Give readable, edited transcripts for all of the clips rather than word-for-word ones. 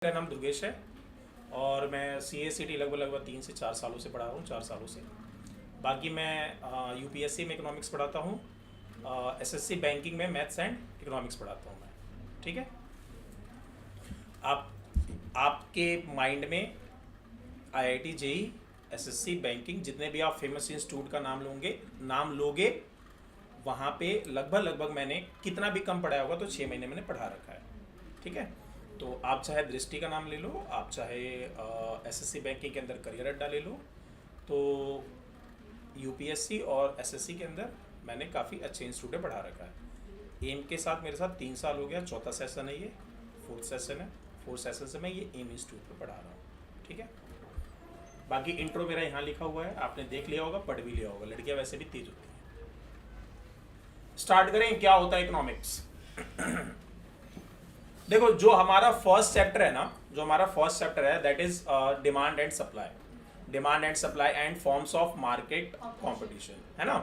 मेरा नाम दुर्गेश है और मैं CA/CT लगभग 3 से 4 सालों से पढ़ा रहा हूँ, 4 सालों से। बाकी मैं UPSC में इकोनॉमिक्स पढ़ाता हूँ, SSC बैंकिंग में मैथ्स एंड इकोनॉमिक्स पढ़ाता हूँ मैं। ठीक है, आपके माइंड में IIT JEE SSC बैंकिंग जितने भी आप फेमस इंस्टीट्यूट का नाम लोगे वहाँ पे लगभग मैंने कितना भी कम पढ़ाया होगा तो 6 महीने मैंने पढ़ा रखा है। ठीक है, तो आप चाहे दृष्टि का नाम ले लो, आप चाहे SSC बैंकिंग के अंदर करियर अड्डा ले लो, तो UPSC और SSC के अंदर मैंने काफ़ी अच्छे इंस्टीट्यूट में पढ़ा रखा है। एम के साथ मेरे साथ 3 साल हो गया, चौथा सेशन है ये, 4th सेशन है। 4th सेशन से मैं ये एम इंस्टीट्यूट में पढ़ा रहा हूँ। ठीक है, बाकी इंट्रो मेरा यहाँ लिखा हुआ है, आपने देख लिया होगा, पढ़ भी लिया होगा। लड़कियाँ वैसे भी तेज होती हैं। स्टार्ट करें, क्या होता है इकोनॉमिक्स। देखो, जो हमारा फर्स्ट चैप्टर है that is demand and supply and forms of market competition, है ना।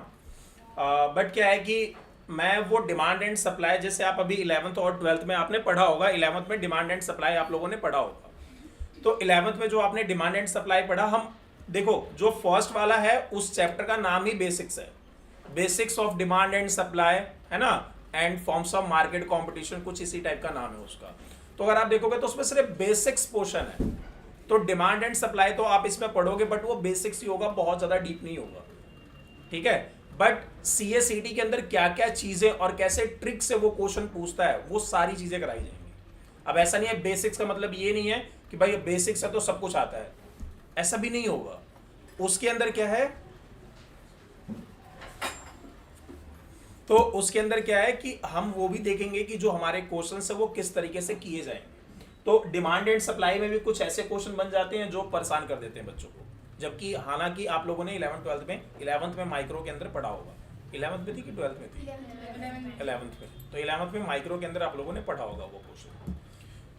बट क्या है कि मैं वो डिमांड एंड सप्लाई, जैसे आप अभी 11th और 12th में आपने पढ़ा होगा, 11th में डिमांड एंड सप्लाई आप लोगों ने पढ़ा होगा। तो 11th में जो आपने डिमांड एंड सप्लाई पढ़ा, हम देखो जो फर्स्ट वाला है उस चैप्टर का नाम ही बेसिक्स है, basics of demand and supply, है ना, and forms of market competition, कुछ इसी टाइप का नाम है उसका। तो अगर आप देखोगे तो उसमें सिर्फ बेसिक्स पोर्शन है। तो डिमांड एंड सप्लाई तो आप इसमें पढ़ोगे बट वो बेसिक्स ही होगा, बहुत ज्यादा डीप नहीं होगा। ठीक है, बट CA/CT के अंदर क्या क्या चीजें और कैसे ट्रिक से वो क्वेश्चन पूछता है, वो सारी चीजें कराई जाएंगी। अब ऐसा नहीं है, बेसिक्स का मतलब ये नहीं है कि भाई बेसिक्स है तो सब कुछ आता है, ऐसा भी नहीं होगा। उसके अंदर क्या है, तो उसके अंदर क्या है कि हम वो भी देखेंगे कि जो हमारे क्वेश्चन है वो किस तरीके से किए जाएंगे। तो डिमांड एंड सप्लाई में भी कुछ ऐसे क्वेश्चन बन जाते हैं जो परेशान कर देते हैं बच्चों को, जबकि हालांकि आप लोगों ने 11th में माइक्रो के अंदर पढ़ा होगा। 11th में थी कि 12th में थी? 11th में। तो 11th में माइक्रो के अंदर आप लोगों ने पढ़ा होगा वो क्वेश्चन।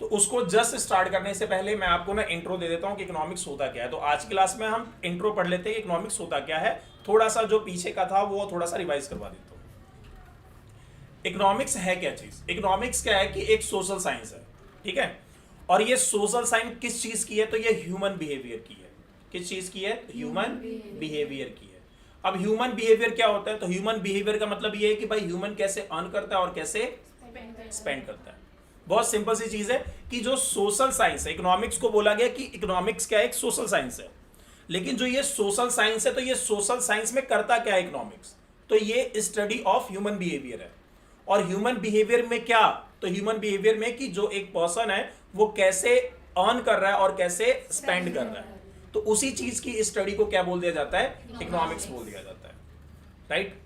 तो उसको जस्ट स्टार्ट करने से पहले मैं आपको ना इंट्रो दे देता हूँ कि इकोनॉमिक्स होता क्या है। तो आज की क्लास में हम इंट्रो पढ़ लेते हैं कि इकोनॉमिक्स होता क्या है, थोड़ा सा जो पीछे का था वो थोड़ा सा रिवाइज करवा देता हूँ। इकोनॉमिक्स है क्या चीज? इकोनॉमिक्स क्या है कि एक सोशल साइंस है। ठीक है, और ये सोशल साइंस किस चीज की है? तो ये ह्यूमन बिहेवियर की है। किस चीज की है? ह्यूमन बिहेवियर की है। अब ह्यूमन बिहेवियर क्या होता है? तो ह्यूमन बिहेवियर का मतलब ये है कि भाई ह्यूमन कैसे अर्न करता है और कैसे स्पेंड करता है। बहुत सिंपल सी चीज है कि जो सोशल साइंस है, इकोनॉमिक्स को बोला गया कि इकोनॉमिक्स क्या है? एक सोशल साइंस है। लेकिन जो ये सोशल साइंस है, तो ये सोशल साइंस में करता क्या है इकोनॉमिक्स? तो ये स्टडी ऑफ ह्यूमन बिहेवियर है। और ह्यूमन बिहेवियर में क्या? तो ह्यूमन बिहेवियर में कि जो एक पर्सन है वो कैसे अर्न कर रहा है और कैसे स्पेंड कर रहा है, तो उसी चीज की स्टडी को क्या बोल दिया जाता है? इकोनॉमिक्स बोल दिया जाता है। राइट।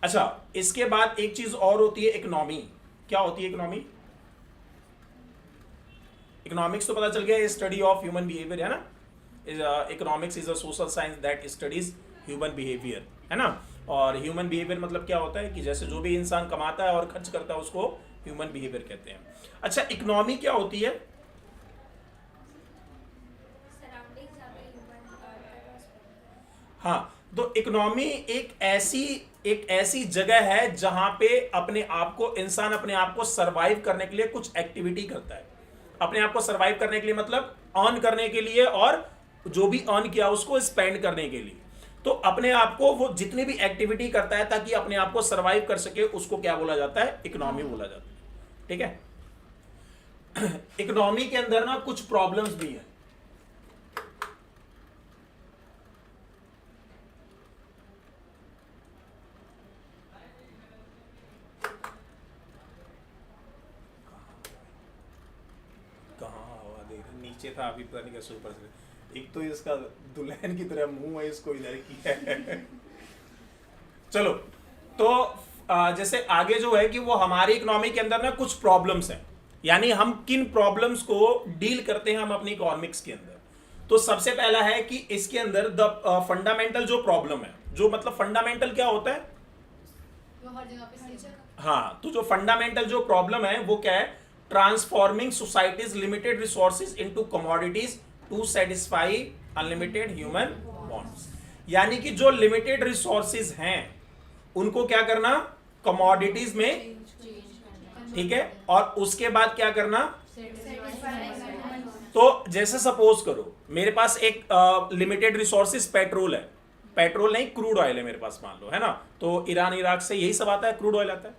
अच्छा, इसके बाद एक चीज और होती है, इकोनॉमी। क्या होती है इकोनॉमी? इकोनॉमिक्स तो पता चल गया, स्टडी ऑफ ह्यूमन बिहेवियर, है ना। Economics is a social science that studies human behaviour, है ना। और ह्यूमन बिहेवियर मतलब क्या होता है कि जैसे जो भी इंसान कमाता है और खर्च करता है उसको ह्यूमन बिहेवियर कहते हैं। अच्छा, इकोनॉमी क्या होती है? हाँ, तो इकोनॉमी एक ऐसी जगह है जहां पे इंसान अपने आप को सरवाइव करने के लिए कुछ एक्टिविटी करता है। अपने आप को सरवाइव करने के लिए मतलब अर्न करने के लिए, और जो भी अर्न किया उसको स्पेंड करने के लिए। तो अपने आप को वो जितनी भी एक्टिविटी करता है ताकि अपने आप को सरवाइव कर सके, उसको क्या बोला जाता है? इकोनॉमी बोला जाता है। ठीक है, इकोनॉमी के अंदर ना कुछ प्रॉब्लम्स भी है। नीचे था, अभी पता नहीं कैसे ऊपर से। एक तो इसका दुल्हन की तरह मुंह है, इसको इधर किया है। चलो, तो जैसे आगे जो है कि वो हमारी इकोनॉमी के अंदर ना कुछ प्रॉब्लम्स हैं, यानी हम किन प्रॉब्लम्स को डील करते हैं हम अपनी इकोनॉमिक्स के अंदर। तो सबसे पहला है कि इसके अंदर द फंडामेंटल जो प्रॉब्लम है, जो मतलब फंडामेंटल क्या होता है? हाँ, तो जो फंडामेंटल जो प्रॉब्लम है वो क्या है? Transforming societies limited resources into commodities to satisfy unlimited human wants. यानी कि जो लिमिटेड रिसोर्सेज हैं उनको क्या करना? कमोडिटीज में, ठीक है, और उसके बाद क्या करना? तो जैसे सपोज करो मेरे पास एक लिमिटेड रिसोर्सेज पेट्रोल है, पेट्रोल नहीं क्रूड ऑयल है मेरे पास मान लो, है ना। तो ईरान इराक से यही सब आता है, क्रूड ऑयल आता है।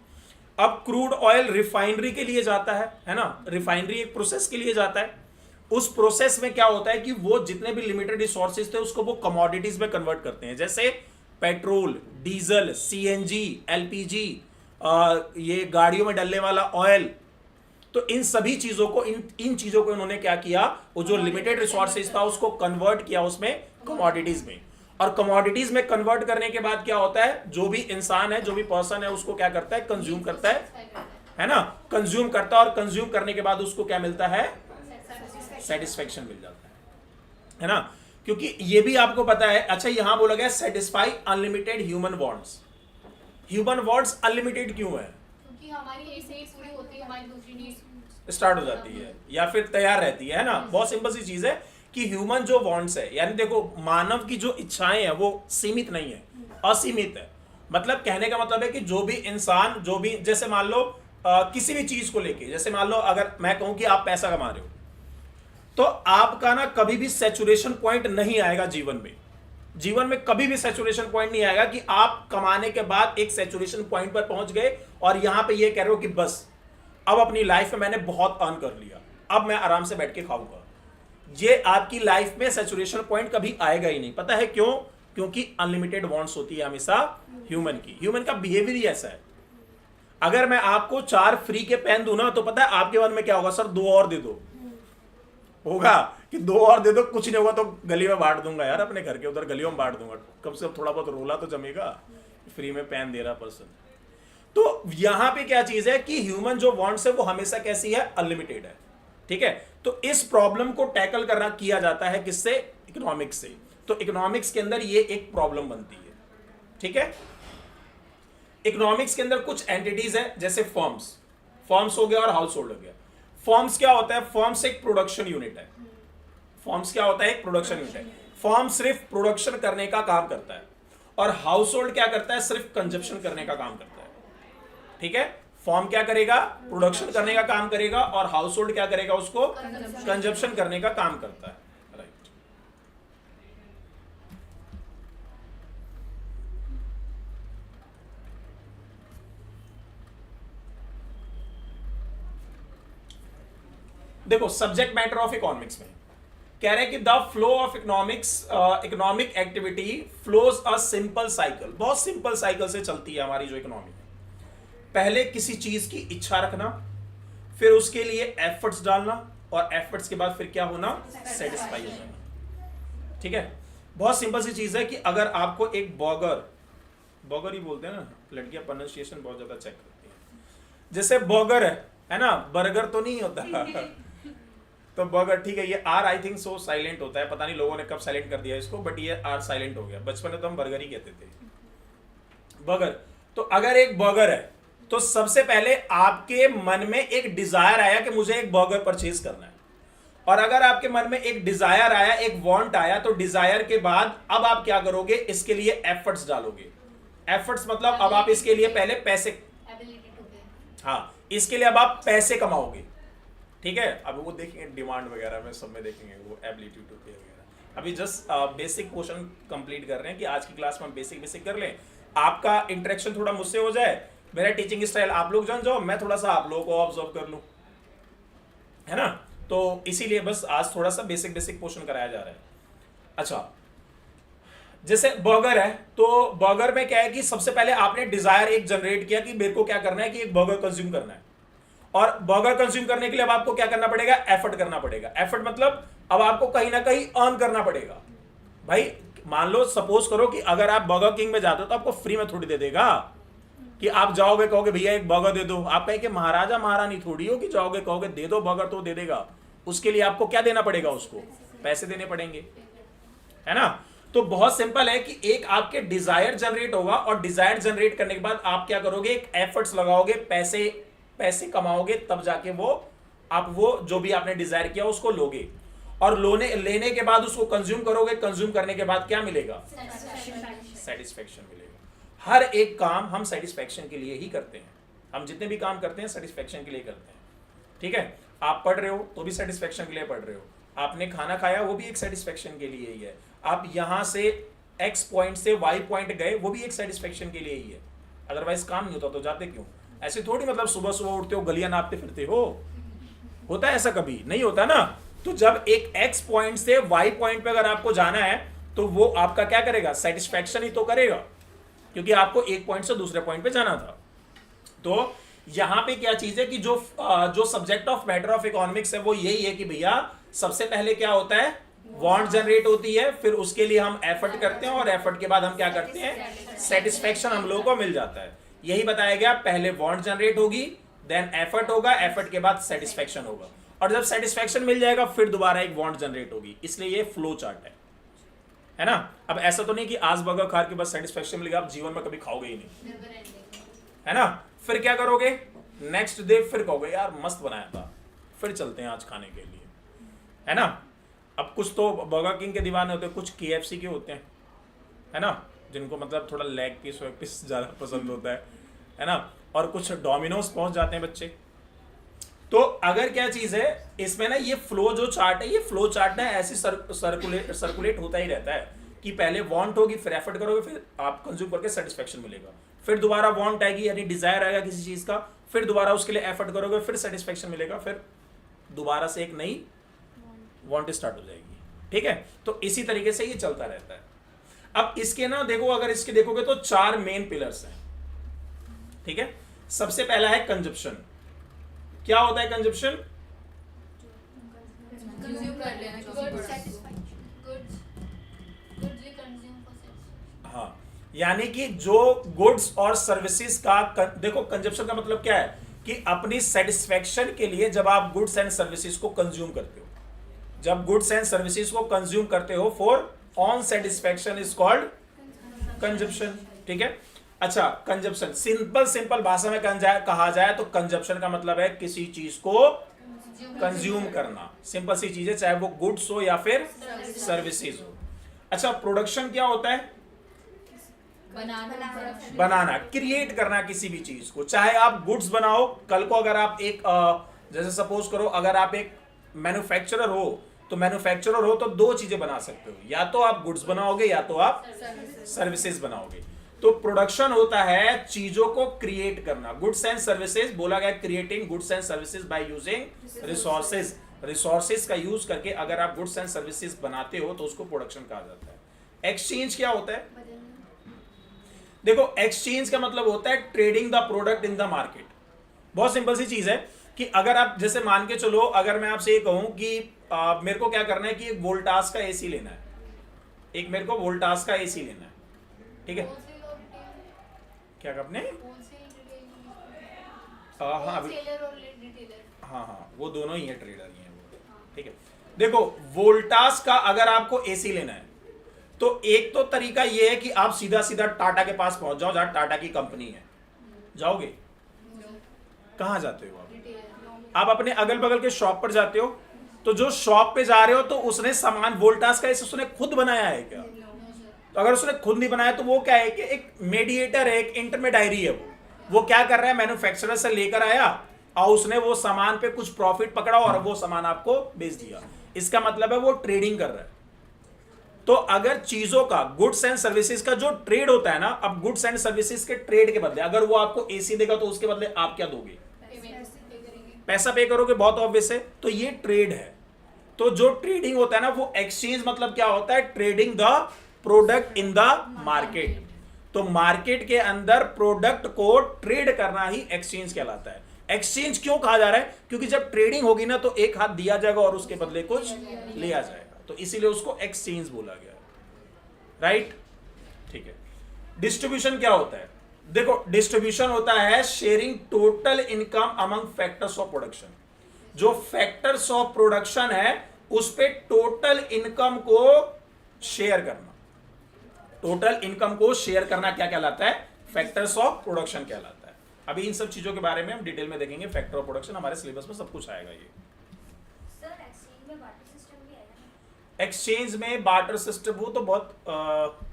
अब क्रूड ऑयल रिफाइनरी के लिए जाता है ना, रिफाइनरी एक प्रोसेस के लिए जाता है। उस प्रोसेस में क्या होता है कि वो जितने भी लिमिटेड रिसोर्सेज थे उसको वो कमोडिटीज में कन्वर्ट करते हैं, जैसे पेट्रोल, डीजल, सीएनजी, एलपीजी, ये गाड़ियों में डलने वाला ऑयल। तो इन सभी चीजों को इन चीजों को इन्होंने क्या किया, वो जो लिमिटेड रिसोर्सेज था उसको कन्वर्ट किया उसमें कमोडिटीज में। और कमोडिटीज में कन्वर्ट करने के बाद क्या होता है, जो भी इंसान है, जो भी पर्सन है, उसको क्या करता है, कंज्यूम करता है ना, कंज्यूम करता है। और कंज्यूम करने के बाद उसको क्या मिलता है, सेटिस्फेक्शन मिल जाता है ना। क्योंकि ये भी आपको पता है, अच्छा यहां बोला गया satisfy unlimited human wants. Human wants unlimited क्यों है, क्योंकि हमारी एक से एक पूरी होती है, हमारी दूसरी नीड्स स्टार्ट हो जाती है या फिर तैयार रहती है ना। बहुत सिंपल सी चीज है कि ह्यूमन जो वांट्स है, यानी देखो मानव की जो इच्छाएं हैं वो सीमित नहीं है, असीमित है। मतलब कहने का मतलब है कि जो भी इंसान, जो भी, जैसे मान लो किसी भी चीज को लेके, जैसे मान लो अगर मैं कहूं कि आप पैसा कमा रहे हो, तो आपका ना कभी भी सैचुरेशन पॉइंट नहीं आएगा जीवन में। जीवन में कभी भी सैचुरेशन पॉइंट नहीं आएगा कि आप कमाने के बाद एक सैचुरेशन पॉइंट पर पहुंच गए और यहां पे ये कह रहे हो कि बस अब अपनी लाइफ में मैंने बहुत अर्न कर लिया, अब मैं आराम से बैठ के खाऊंगा। ये आपकी लाइफ में सैचुरेशन पॉइंट कभी आएगा ही नहीं। पता है क्यों? क्योंकि अनलिमिटेड वांट्स होती है हमेशा ह्यूमन की। ह्यूमन का बिहेवियर ही ऐसा है। अगर मैं आपको 4 फ्री के पेन दूं ना, तो पता है आपके मन में क्या होगा, सर 2 और दे दो, होगा कि 2 और दे दो, कुछ नहीं होगा तो गली में बांट दूंगा यार, अपने घर के उधर गलियों में बांट दूंगा, कम से कम थोड़ा बहुत रोला तो जमेगा, फ्री में पेन दे रहा पर्सन। तो यहां पे क्या चीज है कि ह्यूमन जो वांट्स है वो हमेशा कैसी है, अनलिमिटेड है। ठीक है, तो इस प्रॉब्लम को टैकल करना किया जाता है किससे, इकोनॉमिक्स से। तो इकोनॉमिक्स के अंदर ये एक प्रॉब्लम बनती है। ठीक है, इकोनॉमिक्स के अंदर कुछ एंटिटीज है, जैसे फर्म्स, फर्म्स हो गया और हाउस होल्ड हो गया। फर्म्स क्या होता है, फर्म्स एक प्रोडक्शन यूनिट है। फर्म्स क्या होता है, एक प्रोडक्शन यूनिट है। फर्म सिर्फ प्रोडक्शन करने का काम करता है और हाउस होल्ड क्या करता है, सिर्फ कंजप्शन करने का काम करता है। ठीक है, फॉर्म क्या करेगा, प्रोडक्शन करने का काम करेगा और हाउस होल्ड क्या करेगा, उसको कंजप्शन करने का काम करता है। राइट। देखो सब्जेक्ट मैटर ऑफ इकोनॉमिक्स में कह रहे हैं कि the flow of economic activity flows a simple cycle. बहुत सिंपल साइकिल से चलती है हमारी जो इकोनॉमी है। पहले किसी चीज की इच्छा रखना, फिर उसके लिए एफर्ट्स डालना और एफर्ट्स के बाद फिर क्या होना, सेटिस्फाई हो जाना। ठीक है, बहुत सिंपल सी चीज है कि अगर आपको एक बर्गर ही बोलते हैं ना, लड़कियां प्रोनाउंसिएशन बहुत ज्यादा चेक करती है। जैसे बर्गर है ना, बर्गर तो नहीं होता तो बर्गर, ठीक है, ये are I think so silent होता है, पता नहीं लोगों ने कब साइलेंट कर दिया इसको, बट ये आर साइलेंट हो गया। बचपन में तो हम बर्गर ही कहते थे, बर्गर। तो अगर एक बर्गर है तो सबसे पहले आपके मन में एक डिजायर आया कि मुझे एक बर्गर परचेज करना है, और अगर आपके मन में एक डिजायर आया, एक वांट आया, तो डिजायर के बाद अब आप क्या करोगे, इसके लिए एफर्ट्स डालोगे। एफर्ट्स मतलब अब आप इसके लिए पहले पैसे, हाँ, इसके लिए अब आप पैसे कमाओगे। ठीक है, अब वो देखेंगे डिमांड वगैरह में, सब में देखेंगे वो एबिलिटी टू पे वगैरह। अभी जस्ट बेसिक पोर्शन कंप्लीट कर रहे हैं कि आज की क्लास में हम बेसिक कर लें, आपका इंटरेक्शन थोड़ा मुझसे हो जाए, मेरा टीचिंग स्टाइल आप लोग जान जाओ, मैं थोड़ा सा आप लोगों को ऑब्जर्व कर लूं, है ना। तो इसीलिए बस आज थोड़ा सा बेसिक पोर्शन कराया जा रहा है। अच्छा, जैसे बर्गर है, तो बर्गर में क्या है कि सबसे पहले आपने डिजायर एक जनरेट किया कि मेरे को क्या करना है कि एक बर्गर कंज्यूम करना है, और बर्गर कंज्यूम करने के लिए अब आपको क्या करना पड़ेगा, एफर्ट करना पड़ेगा। एफर्ट मतलब अब आपको कहीं ना कहीं अर्न करना पड़ेगा। भाई मान लो, सपोज करो कि अगर आप बर्गर किंग में जाते हो तो आपको फ्री में थोड़ी दे देगा कि आप जाओगे कहोगे भैया एक बर्गर दे दो, आप कहेंगे महाराजा महारानी थोड़ी हो कि जाओगे कहोगे दे दो बर्गर तो दे देगा। उसके लिए आपको क्या देना पड़ेगा, उसको पैसे देने पड़ेंगे, है ना। तो बहुत सिंपल है कि एक आपके डिजायर जनरेट होगा और डिजायर जनरेट करने के बाद आप क्या करोगे, एक एफर्ट्स लगाओगे, पैसे कमाओगे, तब जाके वो आप वो जो भी आपने डिजायर किया उसको लोगे, और लेने के बाद उसको कंज्यूम करोगे। कंज्यूम करने के बाद क्या मिलेगा, सेटिस्फेक्शन मिलेगा। हर एक काम हम सेटिस्फेक्शन के लिए ही करते हैं। हम जितने भी काम करते हैं सेटिस्फेक्शन के लिए करते हैं। ठीक है, आप पढ़ रहे हो तो भी सेटिस्फेक्शन के लिए पढ़ रहे हो, आपने खाना खाया वो भी एक सेटिस्फेक्शन के लिए ही है, आप यहाँ से एक्स पॉइंट से वाई पॉइंट गए वो भी एक सेटिस्फेक्शन के लिए ही है, अदरवाइज काम नहीं होता तो जाते क्यों? ऐसे थोड़ी मतलब सुबह सुबह उठते हो गलियां नापते फिरते हो, होता है ऐसा? कभी नहीं होता ना। तो जब एक एक्स पॉइंट से वाई पॉइंट पे अगर आपको जाना है तो वो आपका क्या करेगा? सेटिस्फेक्शन ही तो करेगा, क्योंकि आपको एक पॉइंट से दूसरे पॉइंट पे जाना था। तो यहां पे क्या चीज है कि जो subject of matter of economics है वो यही है कि भैया सबसे पहले क्या होता है? वांट जनरेट होती है, फिर उसके लिए हम एफर्ट करते हैं और एफर्ट के बाद हम क्या करते हैं? सेटिस्फेक्शन हम लोगों को मिल जाता है। यही बताया गया, पहले वांट जनरेट होगी, देन एफर्ट होगा, एफर्ट के बाद सेटिस्फेक्शन होगा, और जब सेटिस्फेक्शन मिल जाएगा फिर दोबारा एक वांट जनरेट होगी। इसलिए ये फ्लो चार्ट है ना। अब ऐसा तो नहीं कि आज बर्गर खा के बस सेटिस्फेक्शन मिलेगा, आप जीवन में कभी खाओगे ही नहीं, है ना। फिर क्या करोगे? नेक्स्ट डे फिर कहोगे यार मस्त बनाया था, फिर चलते हैं आज खाने के लिए, है ना। अब कुछ तो बर्गर किंग के दीवाने होते हैं, कुछ KFC के होते हैं, है ना, जिनको मतलब थोड़ा लेग पीस वेग पीस ज़्यादा पसंद होता है ना। और कुछ डोमिनोज पहुंच जाते हैं बच्चे। तो अगर क्या चीज़ है इसमें ना, ये फ्लो जो चार्ट है, ये फ्लो चार्ट ना ऐसे सर्कुलेट होता ही रहता है कि पहले वांट होगी, फिर एफर्ट करोगे, फिर आप कंज्यूम करके सेटिस्फेक्शन मिलेगा, फिर दोबारा वांट आएगी यानी डिजायर आएगा किसी चीज़ का, फिर दोबारा उसके लिए एफर्ट करोगे, फिर सेटिस्फेक्शन मिलेगा, फिर दोबारा से एक नई वांट स्टार्ट हो जाएगी। ठीक है, तो इसी तरीके से ये चलता रहता है। अब इसके ना देखो, अगर इसके देखोगे तो 4 मेन पिलर्स हैं। ठीक है, सबसे पहला है कंजप्शन। क्या होता है कंजप्शन? कंज्यूम कर लेना, goods satisfied, goods we consume for satisfaction. हाँ, यानी कि जो गुड्स और सर्विसेज का देखो, कंजप्शन का मतलब क्या है कि अपनी सेटिस्फेक्शन के लिए जब आप गुड्स एंड सर्विसेज को कंज्यूम करते हो, जब गुड्स एंड सर्विसेज को कंज्यूम करते हो for on satisfaction is called consumption. ठीक है, अच्छा, कंजप्शन सिंपल भाषा में कहा जाए तो कंजप्शन का मतलब है किसी चीज को कंज्यूम करना। सिंपल सी चीज है, चाहे वो गुड्स हो या फिर सर्विसेज हो। अच्छा, प्रोडक्शन क्या होता है? बनाना, क्रिएट करना किसी भी चीज को, चाहे आप गुड्स बनाओ। कल को अगर आप एक जैसे सपोज करो, अगर आप एक मैन्युफैक्चरर हो तो 2 चीजें बना सकते हो, या तो आप गुड्स बनाओगे या तो आप सर्विसेज बनाओगे। तो प्रोडक्शन होता है चीजों को क्रिएट करना। गुड्स एंड सर्विसेज बोला गया, creating goods and services by using resources. Resources का यूज करके अगर आप गुड्स एंड सर्विसेज बनाते हो तो उसको प्रोडक्शन कहा जाता है। एक्सचेंज क्या होता है? देखो, एक्सचेंज का मतलब होता है trading the product in the market. बहुत सिंपल सी चीज है कि अगर आप जैसे मान के चलो, अगर मैं आपसे ये कहूं कि मेरे को क्या करना है कि एक वोल्टास का एसी लेना है, मेरे को वोल्टास का एसी लेना है, ठीक है, क्या आपने? हाँ, वो दोनों ही है, ट्रेडर ही है वो। ठीक है, देखो, वोल्टास का अगर आपको एसी लेना है तो एक तो तरीका ये है कि आप सीधा सीधा टाटा के पास पहुंच जाओ, जहां टाटा की कंपनी है। जाओगे? कहां जाते हो आप अपने अगल बगल के शॉप पर जाते हो, तो जो शॉप पे जा रहे हो तो उसने सामान वोल्टास का एसी उसने खुद बनाया है क्या? तो अगर उसने खुद नहीं बनाया तो वो क्या है कि एक मेडिएटर है, एक इंटरमीडियरी है। वो क्या कर रहा है, मैन्युफैक्चरर से लेकर आया और उसने वो सामान पे कुछ प्रॉफिट पकड़ा और वो सामान आपको बेच दिया। इसका मतलब है वो ट्रेडिंग कर रहा है। तो अगर चीजों का, गुड्स एंड सर्विसेज का जो ट्रेड होता है ना, अब गुड्स एंड सर्विसेज के ट्रेड के बदले अगर वो आपको एसी देगा तो उसके बदले आप क्या दोगे? पैसा पे करोगे, बहुत ऑब्वियस है। तो ये ट्रेड है। तो जो ट्रेडिंग होता है ना, वो एक्सचेंज मतलब क्या होता है? Trading the product in the market. तो मार्केट के अंदर प्रोडक्ट को ट्रेड करना ही एक्सचेंज कहलाता है। एक्सचेंज क्यों कहा जा रहा है? क्योंकि जब ट्रेडिंग होगी ना तो एक हाथ दिया जाएगा और उसके बदले कुछ लिया जाएगा, तो इसीलिए उसको एक्सचेंज बोला गया। राइट, ठीक है। डिस्ट्रीब्यूशन क्या होता है? देखो, डिस्ट्रीब्यूशन होता है sharing total income among factors of production. जो फैक्टर्स ऑफ प्रोडक्शन है उस पे टोटल इनकम को शेयर करना। टोटल इनकम को शेयर करना क्या कहलाता है? फैक्टर्स ऑफ प्रोडक्शन कहलाता है। अभी इन सब चीजों के बारे में हम डिटेल में देखेंगे। फैक्टर ऑफ प्रोडक्शन हमारे सिलेबस में सब कुछ आएगा। ये सर, एक्सचेंज में बार्टर सिस्टम भी आएगा? एक्सचेंज में बार्टर सिस्टम, वो तो बहुत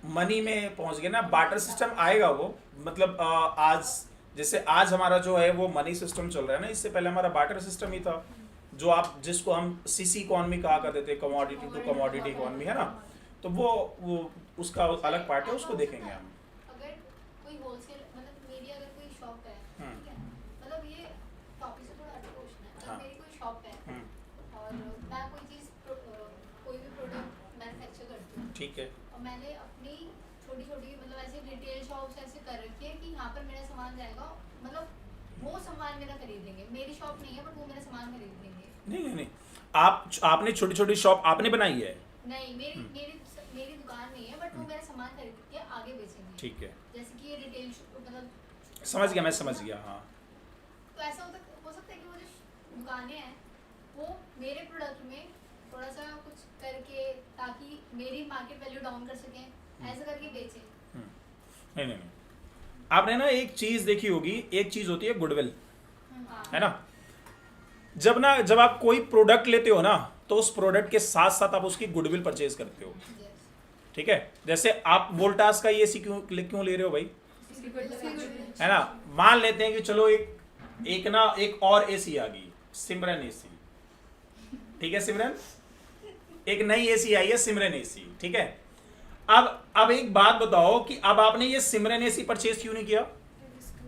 मनी में पहुंच गए ना। बार्टर सिस्टम आएगा वो, मतलब आज जैसे आज हमारा जो है वो मनी सिस्टम चल रहा है ना, इससे पहले हमारा बार्टर सिस्टम ही था, जो आप जिसको हम सीसी इकोनॉमी कहा करते थे, कमोडिटी टू कमोडिटी इकोनॉमी, है ना। तो वो उसका अलग पार्ट है, उसको देखेंगे हम। अगर कोई होलसेल मतलब मेरी अगर कोई शॉप है, ठीक है, मतलब ये टॉपिक से थोड़ा हट क्वेश्चन है, अगर हाँ। मेरी कोई शॉप है और मैं कोई चीज़ कोई भी प्रोडक्ट मैन्युफैक्चर करती हूँ, ठीक है। और मैंने अपनी छोटी छोटी मतलब ऐसे रिटेल शॉप्स ऐसे कर रखी है कि यहाँ पर मेरा सामान जाएगा, मतलब वो सामान मेरा खरीदेंगे, मेरी शॉप नहीं है बट वो मेरा सामान खरीद देंगे। नहीं, आपने छोटी छोटी शॉप आपने बनाई है? नहीं, मेरी मेरी मेरी दुकान नहीं है बट वो मेरा सामान खरीद के आगे बेचेंगे। ठीक है, जैसे कि ये रिटेल मतलब समझ गया, मैं समझ गया, हाँ। तो ऐसा हो सकता है कि वो जो दुकानें हैं वो मेरे प्रोडक्ट में थोड़ा सा कुछ करके ताकि मेरी मार्केट वैल्यू डाउन कर सकें, ऐसा करके बेचें। नहीं, आपने ना एक चीज देखी होगी, एक चीज होती है गुडविल, है ना। जब आप कोई प्रोडक्ट लेते हो ना, तो उस प्रोडक्ट के साथ साथ आप उसकी गुडविल परचेज करते हो, ठीक है। जैसे आप वोल्टास का एसी क्यों ले रहे हो भाई, है ना। मान लेते हैं कि चलो एक और एसी आ गई, सिमरन एसी, ठीक है। सिमरन, एक नई एसी आई है, सिमरन एसी, ठीक है। अब एक बात बताओ कि अब आपने ये सिमरन एसी परचेज क्यों नहीं किया?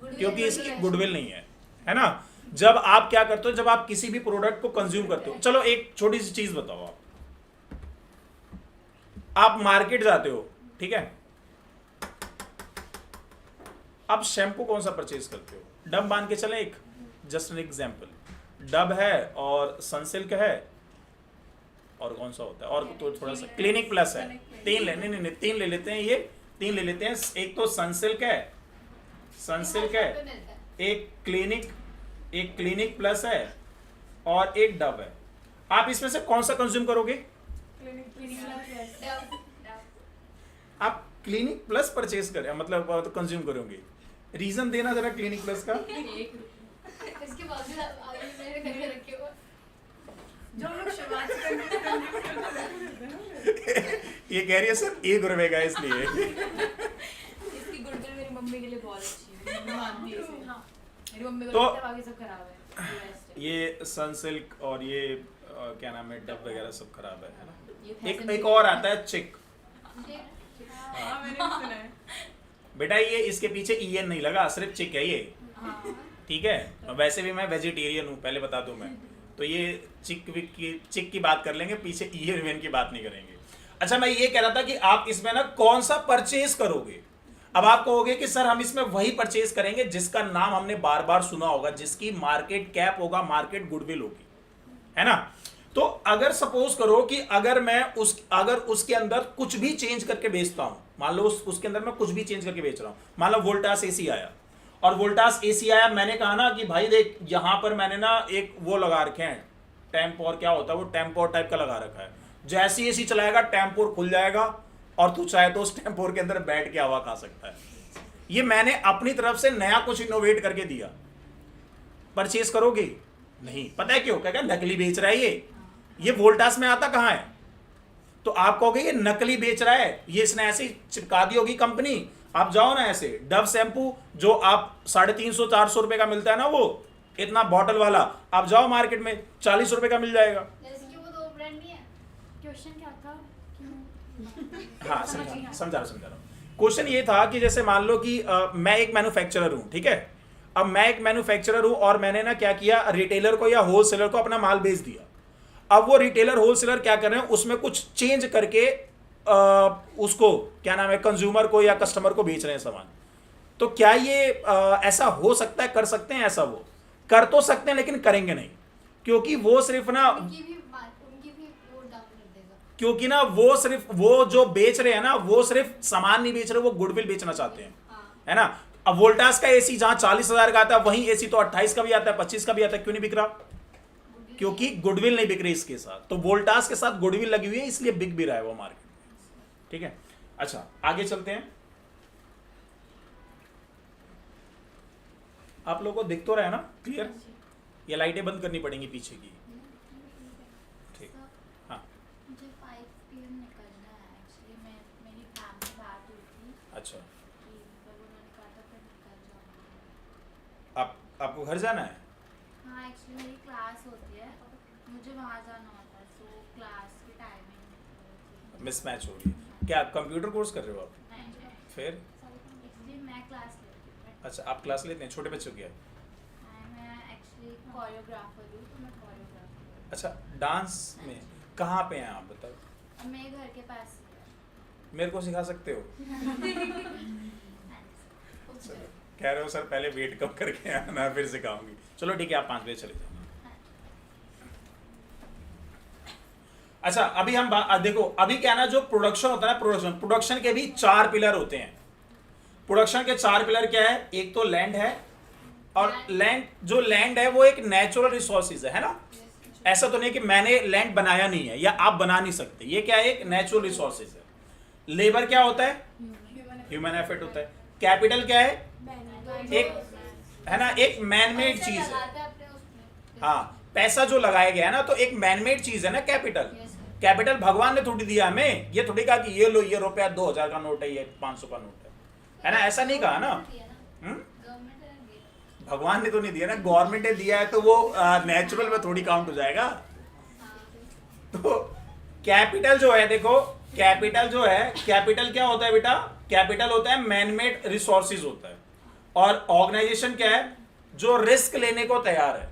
क्योंकि इसकी गुडविल नहीं है ना। जब आप क्या करते हो, जब आप किसी भी प्रोडक्ट को कंज्यूम करते हो, चलो एक छोटी सी चीज बताओ, आप मार्केट जाते हो, ठीक है। आप शैम्पू कौन सा परचेज करते हो? डब मान के चले, एक जस्ट एन एग्जांपल, डब है और सनसिल्क है, और कौन सा होता है, और तो थोड़ा सा क्लिनिक प्लस है। तीन ले लेते हैं, ये तीन ले लेते हैं। एक तो सनसिल्क है, एक क्लिनिक प्लस है, और एक डब है। आप इसमें से कौन सा कंज्यूम करोगे? आप क्लिनिक प्लस परचेज करें, मतलब तो कंज्यूम करोगे। रीजन देना जरा क्लिनिक प्लस का। इसके बाद भी आगे मेरे घर में रखे हुए जो हम लोग शुरुआत ये कह रही है सर ₹1 का, इसलिए। इसकी गुडविल मेरी मम्मी के लिए बहुत अच्छी है, मम्मी मानती है इसे। हाँ, मेरी मम्मी को तो लगता है बाकी सब खराब है। ये सनसिल्क और ये क्या नाम है, डब वगैरह सब खराब है ना। ये एक और आता है चिक। हाँ, मैंने भी सुना है। बेटा ये इसके पीछे EN नहीं लगा, सिर्फ चिक है ये, हाँ। ठीक है। वैसे भी मैं वेजिटेरियन हूँ, पहले बता दूं मैं, तो ये चिक की बात कर लेंगे, पीछे EN की बात नहीं करेंगे। अच्छा, मैं ये कह रहा था कि आप इसमें ना कौन सा परचेज करोगे। अब आप कहोगे कि सर हम इसमें वही परचेज करेंगे जिसका नाम हमने बार बार सुना होगा, जिसकी मार्केट कैप होगा, मार्केट गुडविल होगी, है ना। तो अगर सपोज करो कि अगर उसके अंदर कुछ भी चेंज करके बेचता हूं, मान लो उसके अंदर मैं कुछ भी चेंज करके बेच रहा हूं, मान लो वोल्टास एसी आया, और वोल्टास एसी आया, मैंने कहा ना कि भाई देख यहां पर मैंने ना एक वो लगा रखे हैं, टेम्पोर, क्या होता है वो, टेम्पोर टाइप का लगा रखा है। जैसे एसी चलाएगा टेम्पोर खुल जाएगा, और तू चाहे तो उस टेम्पोर के अंदर बैठ के हवा खा सकता है। ये मैंने अपनी तरफ से नया कुछ इनोवेट करके दिया। परचेज करोगे नहीं, पता है क्यों? क्या नकली बेच रहा है ये वोल्टास में आता कहां है? तो आप कहोगे ये नकली बेच रहा है, ये इसने ऐसे चिपका दी होगी कंपनी। आप जाओ ना ऐसे, डव शैम्पू जो आप 350-400 रुपए का मिलता है ना, वो इतना बॉटल वाला, आप जाओ मार्केट में 40 रुपए का मिल जाएगा। जैसे कि वो दो ब्रांड नहीं है। क्वेश्चन क्या था? हाँ, समझा रहा हूँ। क्वेश्चन ये था कि जैसे मान लो कि मैं एक मैन्युफैक्चरर हूँ, ठीक है। अब मैं एक मैन्युफैक्चरर हूँ और मैंने ना क्या किया, रिटेलर को या होलसेलर को अपना माल बेच दिया। अब वो रिटेलर होलसेलर क्या कर रहे हैं, उसमें कुछ चेंज करके उसको क्या नाम है, कंज्यूमर को या कस्टमर को बेच रहे हैं सामान। तो क्या ये ऐसा हो सकता है, कर सकते हैं ऐसा? वो कर तो सकते हैं लेकिन करेंगे नहीं, क्योंकि वो सिर्फ ना, उनकी भी वो डाउन कर देगा। क्योंकि ना वो सिर्फ वो जो बेच रहे हैं ना, वो सिर्फ सामान नहीं बेच रहे, वो गुडविल बेचना चाहते हैं, है ना। अब वोल्टास का एसी जहां 40,000 का आता है, वहीं एसी तो 28 का भी आता है, 25 का भी आता है, क्यों नहीं बिक रहा? क्योंकि गुडविल नहीं बिक रही इसके साथ। तो वोल्टास के साथ गुडविल लगी हुई है, इसलिए बिक भी रहा है वो मार्केट में, ठीक है। अच्छा, आगे चलते हैं। आप लोगों को दिख तो रहा है ना क्लियर? ये लाइटें बंद करनी पड़ेंगी पीछे की, ठीक। हाँ, मुझे 5 PM निकलना है एक्चुअली। मेरी मैम से बात हुई थी अच्छा, कि मतलब उन्होंने कहा था फिर निकल जाऊंगी। आपको घर जाना है? हाँ एक्चुअली मेरी क्लास होती है, मुझे वहाँ जाना होता है, सो क्लास की टाइमिंग मिसमैच हो रही है। क्या कंप्यूटर कोर्स कर रहे हो आप? नहीं, फिर एक्चुअली मैं क्लास लेती हूँ, अच्छा, आप क्लास लेते हैं छोटे बच्चों की? है मैं एक्चुअली कोरियोग्राफर हूँ, तो मैं कोरियोग्राफर अच्छा, डांस में कहाँ पे हैं आप बताओ? हूँ, मेरे घर के पास ही है। मेरे को सिखा सकते हो? चलो, कह रहे हो सर पहले वेट कम करके आना फिर सिखाऊंगी। चलो ठीक है, आप 5 बजे चले जाना। अच्छा, अभी हम देखो, अभी क्या ना, जो प्रोडक्शन होता है, प्रोडक्शन के भी 4 पिलर होते हैं। प्रोडक्शन के 4 पिलर क्या है? एक तो लैंड है, और जो लैंड है वो एक नेचुरल रिसोर्सेज है ना। ऐसा तो नहीं कि मैंने लैंड बनाया नहीं है या आप बना नहीं सकते, ये क्या है? एक नेचुरल रिसोर्सेज है। लेबर क्या होता है? ह्यूमन एफर्ट होता है। कैपिटल क्या है? एक है ना, एक मैनमेड पैसा चीज है। लगाते हैं अपने उसमें। हाँ, पैसा जो लगाया गया है ना, तो एक मैनमेड चीज है ना कैपिटल। कैपिटल भगवान ने थोड़ी दिया हमें, ये थोड़ी कहा कि ये लो, ये रुपया 2000 का नोट है, ये 500 का नोट है ना, ऐसा नहीं कहा ना। गवर्नमेंट ने दिया। भगवान ने तो नहीं दिया ना, गवर्नमेंट ने दिया है, तो वो नेचुरल में थोड़ी काउंट हो जाएगा। तो कैपिटल जो है, देखो कैपिटल जो है, कैपिटल क्या होता है बेटा? कैपिटल होता है मैनमेड रिसोर्सेज होता है। और ऑर्गेनाइजेशन क्या है? जो रिस्क लेने को तैयार है।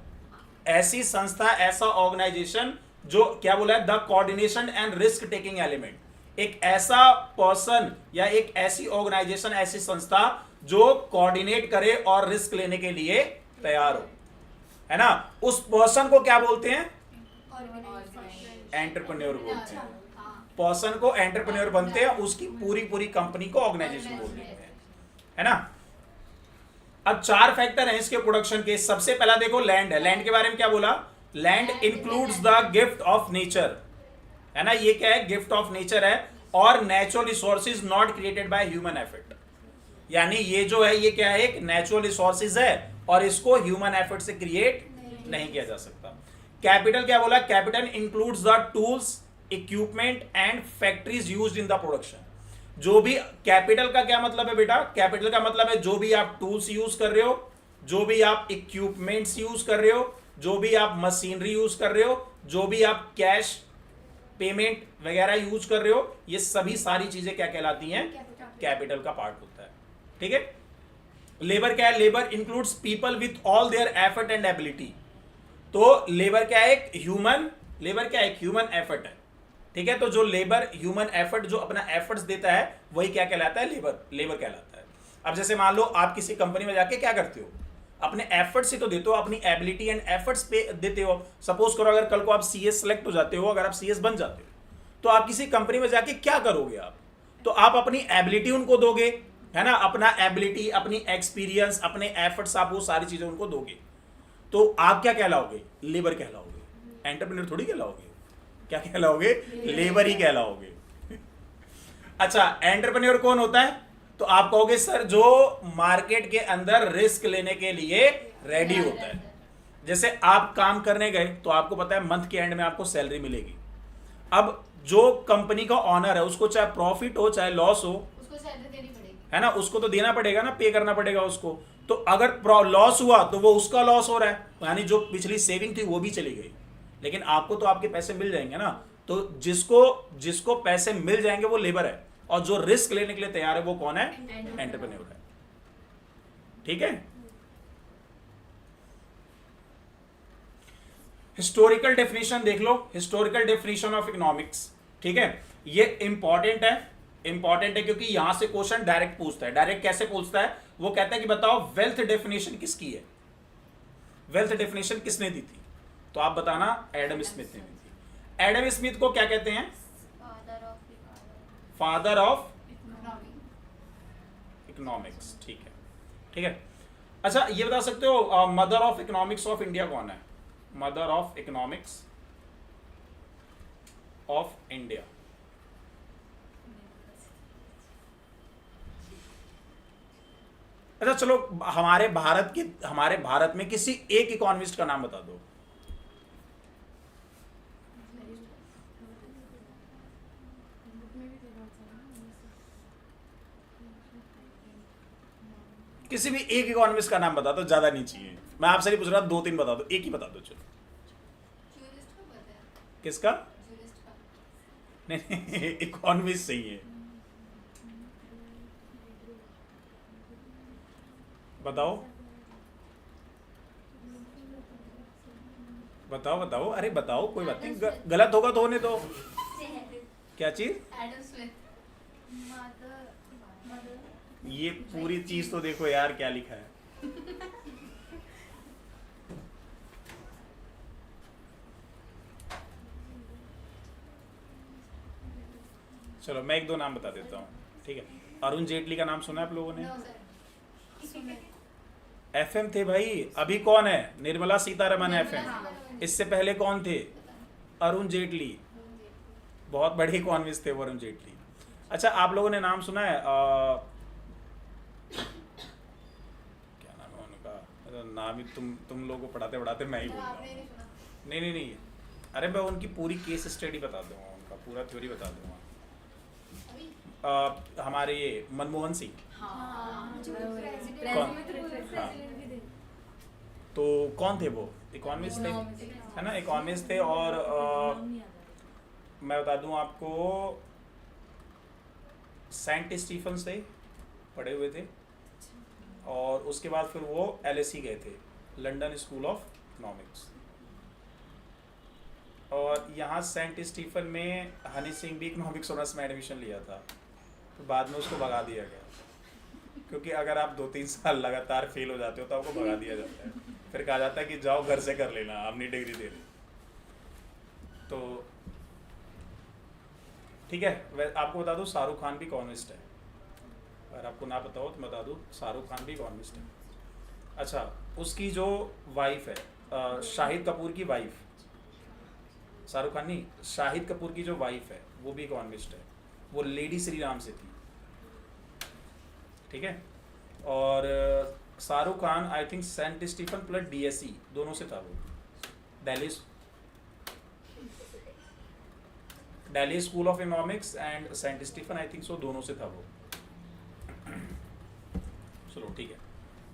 ऐसी संस्था, ऐसा ऑर्गेनाइजेशन जो क्या बोला है? The coordination and risk taking element. एक ऐसा पर्सन या एक ऐसी ऑर्गेनाइजेशन, ऐसी संस्था जो कोऑर्डिनेट करे और रिस्क लेने के लिए तैयार हो, है ना। उस पर्सन को क्या बोलते हैं? एंटरप्रेन्योर बोलते हैं। पर्सन को एंटरप्रेन्योर बनते हैं, उसकी पूरी कंपनी को ऑर्गेनाइजेशन बोल देते हैं, है ना। अब 4 फैक्टर हैं इसके प्रोडक्शन के। सबसे पहला देखो लैंड है। लैंड के बारे में क्या बोला? Land includes the gift of nature, है ना। ये क्या है? गिफ्ट ऑफ नेचर है। और natural resources not created by human effort, यानी ये जो है, ये क्या है? एक नेचुरल रिसोर्सेज है और इसको ह्यूमन एफर्ट से क्रिएट नहीं किया जा सकता। कैपिटल क्या बोला? Capital includes the tools, equipment and factories used in the production. जो भी कैपिटल का क्या मतलब है बेटा? कैपिटल का मतलब है जो भी आप टूल्स यूज कर रहे हो, जो भी आप इक्विपमेंट्स यूज कर रहे हो, जो भी आप मशीनरी यूज कर रहे हो, जो भी आप कैश पेमेंट वगैरह यूज कर रहे हो, ये सभी सारी चीजें क्या कहलाती हैं? कैपिटल का पार्ट होता है, ठीक है। लेबर क्या है? Labour includes people with all their effort and ability. तो लेबर क्या है? एक ह्यूमन, लेबर क्या है? एक ह्यूमन एफर्ट है, ठीक है। तो जो लेबर ह्यूमन एफर्ट जो अपना एफर्ट्स देता है, वही क्या कहलाता है? लेबर कहलाता है। अब जैसे मान लो आप किसी कंपनी में जाके क्या करते हो? अपने एफर्ट्स ही तो देते हो, अपनी एबिलिटी एंड एफर्ट्स पे देते हो। सपोज करो अगर कल को आप सीएस सेलेक्ट हो जाते हो, अगर आप सीएस बन जाते हो, तो आप किसी कंपनी में जाके क्या करोगे? आप तो आप अपनी एबिलिटी उनको दोगे, है ना। अपना एबिलिटी, अपनी एक्सपीरियंस, अपने एफर्ट्स, आप वो सारी चीजें उनको दोगे। तो आप क्या कहलाओगे? लेबर कहलाओगे, एंटरप्रेन्योर थोड़ी कहलाओगे। क्या कहलाओगे? लेबर ही कहलाओगे। अच्छा, एंटरप्रेन्योर कौन होता है? तो आप कहोगे सर जो मार्केट के अंदर रिस्क लेने के लिए रेडी होता है। जैसे आप काम करने गए तो आपको पता है मंथ के एंड में आपको सैलरी मिलेगी। अब जो कंपनी का ऑनर है, उसको चाहे प्रॉफिट हो चाहे लॉस हो, उसको सैलरी देनी पड़ेगी, है ना, उसको तो देना पड़ेगा ना, पे करना पड़ेगा उसको। तो अगर लॉस हुआ तो वो उसका लॉस हो रहा है, यानी जो पिछली सेविंग थी वो भी चली गई। लेकिन आपको तो आपके पैसे मिल जाएंगे ना। तो जिसको पैसे मिल जाएंगे वो लेबर है, और जो रिस्क लेने के लिए तैयार है वो कौन है? एंटरप्रेन्योर है, ठीक है। हिस्टोरिकल डेफिनेशन देख लो, हिस्टोरिकल डेफिनेशन ऑफ इकोनॉमिक्स, ठीक है। ये इंपॉर्टेंट है क्योंकि यहां से क्वेश्चन डायरेक्ट पूछता है। डायरेक्ट कैसे पूछता है? वो कहता है कि बताओ वेल्थ डेफिनेशन किसकी है? वेल्थ डेफिनेशन किसने दी थी? तो आप बताना, एडम स्मिथ ने दी थी। एडम स्मिथ को क्या कहते हैं? फादर ऑफ इकोनॉमिक्स, ठीक है, ठीक है। अच्छा, ये बता सकते हो mother of economics of India कौन है? Mother of economics of India. अच्छा चलो, हमारे भारत में किसी एक इकोनॉमिस्ट का नाम बता दो। किसी भी एक इकोनॉमिस्ट का नाम बता दो, ज्यादा नहीं चाहिए। मैं आपसे नहीं पूछ रहा, 2-3 बता दो, एक ही बता दो चलो। जूरिस्ट का पता है, किसका? जूरिस्ट का। नहीं, इकोनॉमिस्ट सही है। बताओ बताओ बताओ, अरे बताओ, कोई बात नहीं, गलत होगा तो होने दो। क्या चीज? Adam Smith. मदर ये पूरी चीज तो देखो यार क्या लिखा है। चलो मैं 1-2 नाम बता देता हूँ, ठीक है। अरुण जेटली का नाम सुना है आप लोगों ने? No sir. एफएम थे भाई। अभी कौन है? निर्मला सीतारमन एफएम। इससे पहले कौन थे? अरुण जेटली। बहुत बड़े इकोनॉमिस्ट थे वो अरुण जेटली। अच्छा, आप लोगों ने नाम सुना है क्या नाम है उनका? नाम ही तुम लोगों को पढ़ाते पढ़ाते मैं ही भूल रहा आपने हूँ। नहीं सुना? नहीं, अरे मैं उनकी पूरी केस स्टडी बता दूंगा, उनका पूरा थ्योरी बता दूंगा। अभी हमारे ये मनमोहन सिंह, कौन? हाँ। तो कौन थे वो? इकोनॉमिस्ट थे, है ना, इकोनॉमिस्ट थे। और मैं बता दूं आपको, सेंट स्टीफन से पढ़े हुए थे। और उसके बाद फिर वो LSE गए थे, लंदन स्कूल ऑफ इकोनॉमिक्स। और यहाँ सेंट स्टीफन में हनी सिंह भी इकोनॉमिक्स ऑनर्स में एडमिशन लिया था, तो बाद में उसको भगा दिया गया, क्योंकि अगर आप 2-3 साल लगातार फेल हो जाते हो तो आपको भगा दिया जाता है। फिर कहा जाता है कि जाओ घर से कर लेना, अपनी डिग्री दे रहे। तो ठीक है, आपको बता दूं शाहरुख खान भी इकोनॉमिस्ट है। अगर आपको ना पता हो तो बता दूं, शाहरुख खान भी इकोनॉमिस्ट है। अच्छा, उसकी जो वाइफ है, शाहिद कपूर की वाइफ, शाहरुख खान नहीं, शाहिद कपूर की जो वाइफ है वो भी इकोनॉमिस्ट है। वो लेडी श्री राम से थी, ठीक है। और Shahrukh Khan I think saint Stephen plus DSE दोनों से था वो। Delhi school of economics and saint Stephen I think so दोनों से था वो। चलो ठीक है।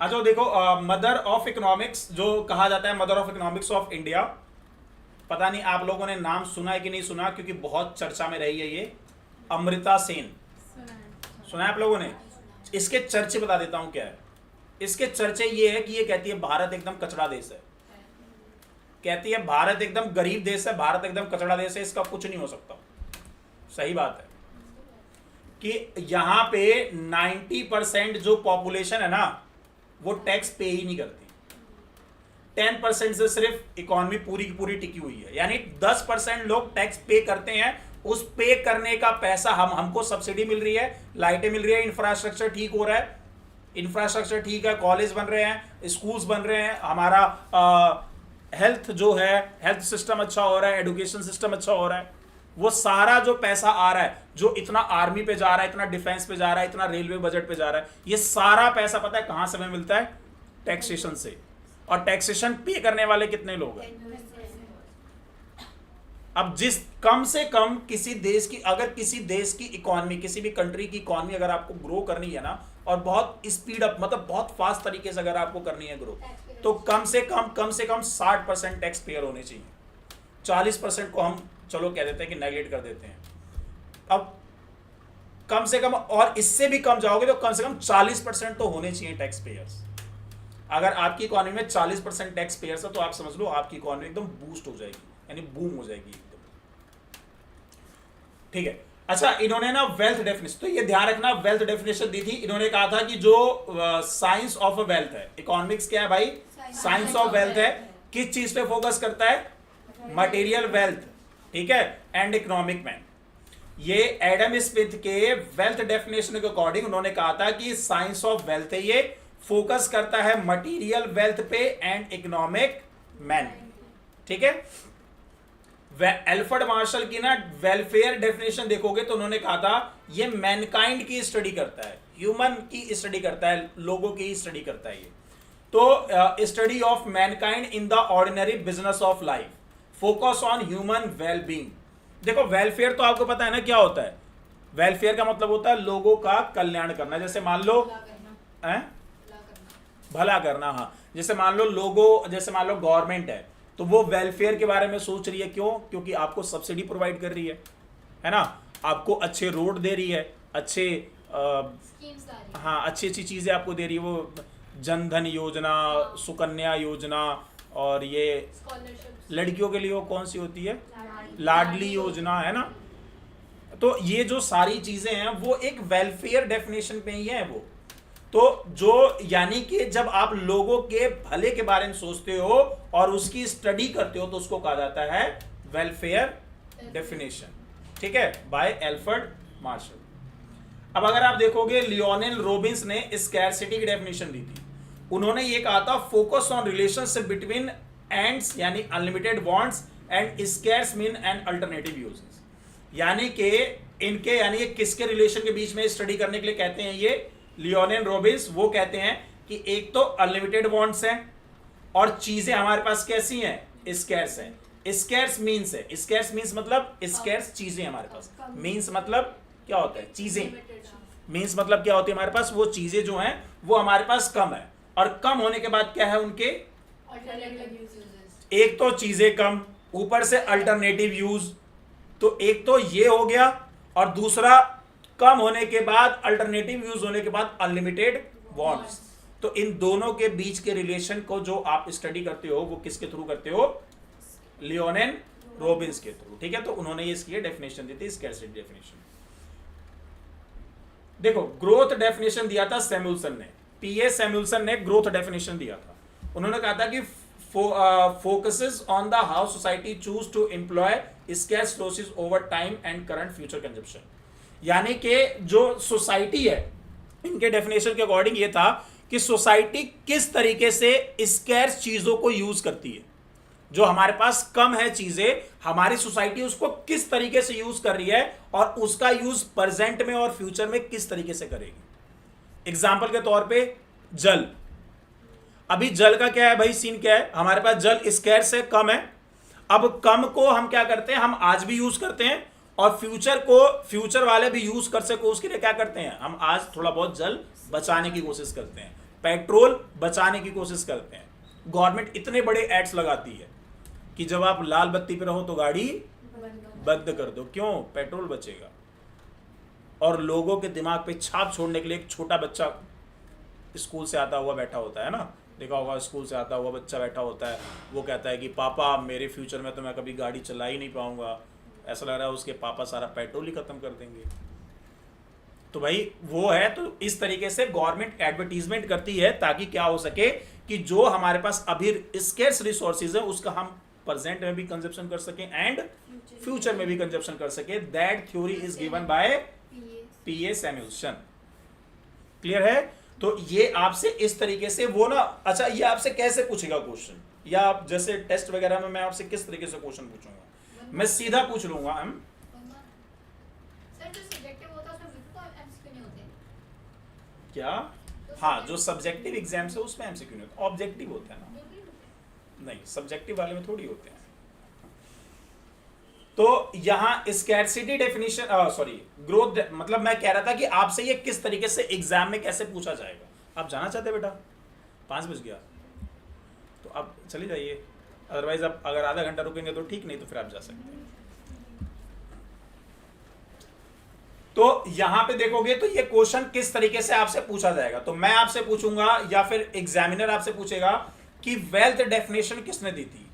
अच्छा देखो, मदर ऑफ इकोनॉमिक्स जो कहा जाता है, mother of economics of India, पता नहीं आप लोगों ने नाम सुना है कि नहीं सुना, क्योंकि बहुत चर्चा में रही है ये। अमृता सेन, सुना है आप लोगों ने? इसके चर्चे बता देता हूं क्या है। इसके चर्चे ये है कि ये कहती है भारत एकदम कचरा देश है, कहती है भारत एकदम गरीब देश है, भारत एकदम कचरा देश है, इसका कुछ नहीं हो सकता। सही बात है कि यहाँ पे 90% जो पॉपुलेशन है ना वो टैक्स पे ही नहीं करती। 10% से सिर्फ इकोनॉमी पूरी की पूरी टिकी हुई है, यानी 10% लोग टैक्स पे करते हैं। उस पे करने का पैसा हमको सब्सिडी मिल रही है, लाइटें मिल रही है, इंफ्रास्ट्रक्चर ठीक हो रहा है, इंफ्रास्ट्रक्चर ठीक है, कॉलेज बन रहे हैं, स्कूल्स बन रहे हैं, हमारा हेल्थ जो है, हेल्थ सिस्टम अच्छा हो रहा है, एजुकेशन सिस्टम अच्छा हो रहा है। वो सारा जो पैसा आ रहा है, जो इतना आर्मी पे जा रहा है, इतना डिफेंस पे जा रहा है, इतना रेलवे बजट पे जा रहा है, ये सारा पैसा पता है कहां से हमें मिलता है? टैक्सेशन से। और टैक्सेशन पे करने वाले कितने लोग हैं? अब जिस कम से कम किसी देश की, अगर किसी देश की इकोनॉमी, किसी भी कंट्री की इकोनॉमी अगर आपको ग्रो करनी है ना, और बहुत स्पीड अप, मतलब बहुत फास्ट तरीके से अगर आपको करनी है ग्रो, तो कम से कम 60% टैक्स पेयर होने चाहिए। 40% को हम चलो कह देते हैं कि नेगलेक्ट कर देते हैं। अब कम से कम, और इससे भी कम जाओगे तो कम से कम 40% तो होने चाहिए टैक्स पेयर्स। अगर आपकी इकोनॉमी में 40% टैक्स पेयर्स है तो आप समझ लो आपकी इकोनॉमी एकदम बूस्ट हो जाएगी, यानी बूम हो जाएगी एकदम, ठीक है। अच्छा, इन्होंने ना वेल्थ डेफिनेशन, तो ये ध्यान रखना, वेल्थ डेफिनेशन दी थी। इन्होंने कहा था कि जो साइंस ऑफ वेल्थ है, इकोनॉमिक्स क्या है भाई? साइंस ऑफ वेल्थ है। किस चीज पे फोकस करता है? मटेरियल वेल्थ, ठीक है, एंड इकोनॉमिक मैन। ये एडम स्मिथ के वेल्थ डेफिनेशन के अकॉर्डिंग उन्होंने कहा था कि साइंस ऑफ वेल्थ है, ये फोकस करता है मटेरियल वेल्थ पे एंड इकोनॉमिक मैन, ठीक है। एल्फ्रेड मार्शल की ना वेलफेयर डेफिनेशन देखोगे तो उन्होंने कहा था ये मैनकाइंड की स्टडी करता है, ह्यूमन की स्टडी करता है, लोगों की स्टडी करता है ये। तो study of Mankind in the ordinary business of life, focus on human wellbeing. देखो वेलफेयर तो आपको पता है ना क्या होता है? वेलफेयर का मतलब होता है लोगों का कल्याण करना। जैसे मान लो भला करना। हाँ, जैसे मान लो लोगो, जैसे मान लो गवर्नमेंट है तो वो वेलफेयर के बारे में सोच रही है, क्यों? क्योंकि आपको सब्सिडी प्रोवाइड कर रही है ना, आपको अच्छे रोड दे रही है, अच्छे स्कीम्स ला रही है। हाँ अच्छी अच्छी चीज़ें आपको दे रही है, वो जन धन योजना, सुकन्या योजना, और ये स्कॉलरशिप, लड़कियों के लिए वो कौन सी होती है, लाडली योजना, है ना। तो ये जो सारी चीज़ें हैं वो एक वेलफेयर डेफिनेशन पे ही है वो। तो जो यानी कि जब आप लोगों के भले के बारे में सोचते हो और उसकी स्टडी करते हो तो उसको कहा जाता है वेलफेयर डेफिनेशन, ठीक है, बाय एल्फ्रेड मार्शल। अब अगर आप देखोगे लियोनेल रॉबिन्स ने स्कैरसिटी की डेफिनेशन दी थी। उन्होंने ये कहा था focus on relationship between ends यानी unlimited wants and scarce mean and alternative uses, यानी कि इनके यानी ये किसके रिलेशन के बीच में स्टडी करने के लिए कहते हैं ये लियोनेल रॉबिन्स। वो कहते हैं कि एक तो अनलिमिटेड वांट्स हैं और चीजें हमारे पास कैसी हैं, स्कैर्स हैं। स्कैर्स मीन्स है, स्कैर्स मीन्स मतलब स्कैर्स चीजें हमारे पास, मीन्स मतलब क्या होता है, चीजें, मीन्स मतलब क्या होती है हमारे पास, वो चीजें जो हैं वो हमारे पास कम है, और कम होने के बाद क्या है उनके, अल्टरनेटिव यूजेस। एक तो चीजें कम, ऊपर से अल्टरनेटिव यूज, तो एक तो ये हो गया, और दूसरा कम होने के बाद अल्टरनेटिव यूज होने के बाद अनलिमिटेड वांट्स। तो इन दोनों के बीच के रिलेशन को जो आप स्टडी करते हो वो किसके थ्रू करते हो, लियोनेल रॉबिन्स के थ्रू, ठीक है। तो उन्होंने ये इसकी डेफिनेशन दी थी, स्कैरसिटी डेफिनेशन। देखो ग्रोथ डेफिनेशन दिया था सैमुअल्सन ने, पीए सैमुअल्सन ने ग्रोथ डेफिनेशन दिया था। उन्होंने कहा था कि focuses on the how society choose to employ scarce resources over time and current future consumption, यानी कि जो सोसाइटी है इनके डेफिनेशन के अकॉर्डिंग ये था कि सोसाइटी किस तरीके से स्कैर्स चीजों को यूज करती है, जो हमारे पास कम है चीजें, हमारी सोसाइटी उसको किस तरीके से यूज कर रही है और उसका यूज प्रेजेंट में और फ्यूचर में किस तरीके से करेगी। एग्जाम्पल के तौर पे जल, अभी जल का क्या है भाई, सीन क्या है, हमारे पास जल स्कैर्स है, कम है। अब कम को हम क्या करते हैं, हम आज भी यूज करते हैं, और फ्यूचर को फ्यूचर वाले भी यूज कर सको उसके लिए क्या करते हैं, हम आज थोड़ा बहुत जल बचाने की कोशिश करते हैं, पेट्रोल बचाने की कोशिश करते हैं। गवर्नमेंट इतने बड़े एड्स लगाती है कि जब आप लाल बत्ती पे रहो तो गाड़ी बंद कर दो, क्यों, पेट्रोल बचेगा। और लोगों के दिमाग पे छाप छोड़ने के लिए एक छोटा बच्चा स्कूल से आता हुआ बैठा होता है ना, देखा होगा, स्कूल से आता हुआ बच्चा बैठा होता है, वो कहता है कि पापा मेरे फ्यूचर में तो मैं कभी गाड़ी चला ही नहीं पाऊंगा, ऐसा लग रहा है उसके पापा सारा पेट्रोल ही खत्म कर देंगे। तो भाई वो है, तो इस तरीके से गवर्नमेंट एडवर्टीजमेंट करती है ताकि क्या हो सके कि जो हमारे पास अभी स्केर्स रिसोर्सेज है उसका हम प्रेजेंट में भी कंजप्शन कर सकें एंड फ्यूचर में भी कंजप्शन कर सके। That theory is given by PA Samuelson. Clear है? तो ये आपसे इस तरीके से वो ना, अच्छा ये आपसे कैसे पूछेगा क्वेश्चन, या आप जैसे टेस्ट वगैरह में मैं आपसे किस तरीके से क्वेश्चन पूछूंगा, मैं सीधा पूछ लूंगा हम सर जो सब्जेक्टिव होता है उसमें बिल्कुल एमसीक्यू नहीं होते क्या, हाँ जो सब्जेक्टिव एग्जाम्स है उसमें एमसीक्यू नहीं होता, ऑब्जेक्टिव होता है ना, नहीं सब्जेक्टिव वाले में थोड़ी होते हैं। तो यहाँ स्कैरसिटी डेफिनेशन सॉरी ग्रोथ, मतलब मैं कह रहा था कि आपसे ये किस तरीके से एग्जाम में कैसे पूछा जाएगा। आप जाना चाहते बेटा, 5 बज गया तो आप चले जाइए, अदरवाइज आप अगर आधा घंटा रुकेंगे तो ठीक, नहीं तो फिर आप जा सकते हैं। तो यहां पे देखोगे तो ये क्वेश्चन किस तरीके से आपसे पूछा जाएगा, तो मैं आपसे पूछूंगा या फिर एग्जामिनर आपसे पूछेगा कि वेल्थ डेफिनेशन किसने दी थी,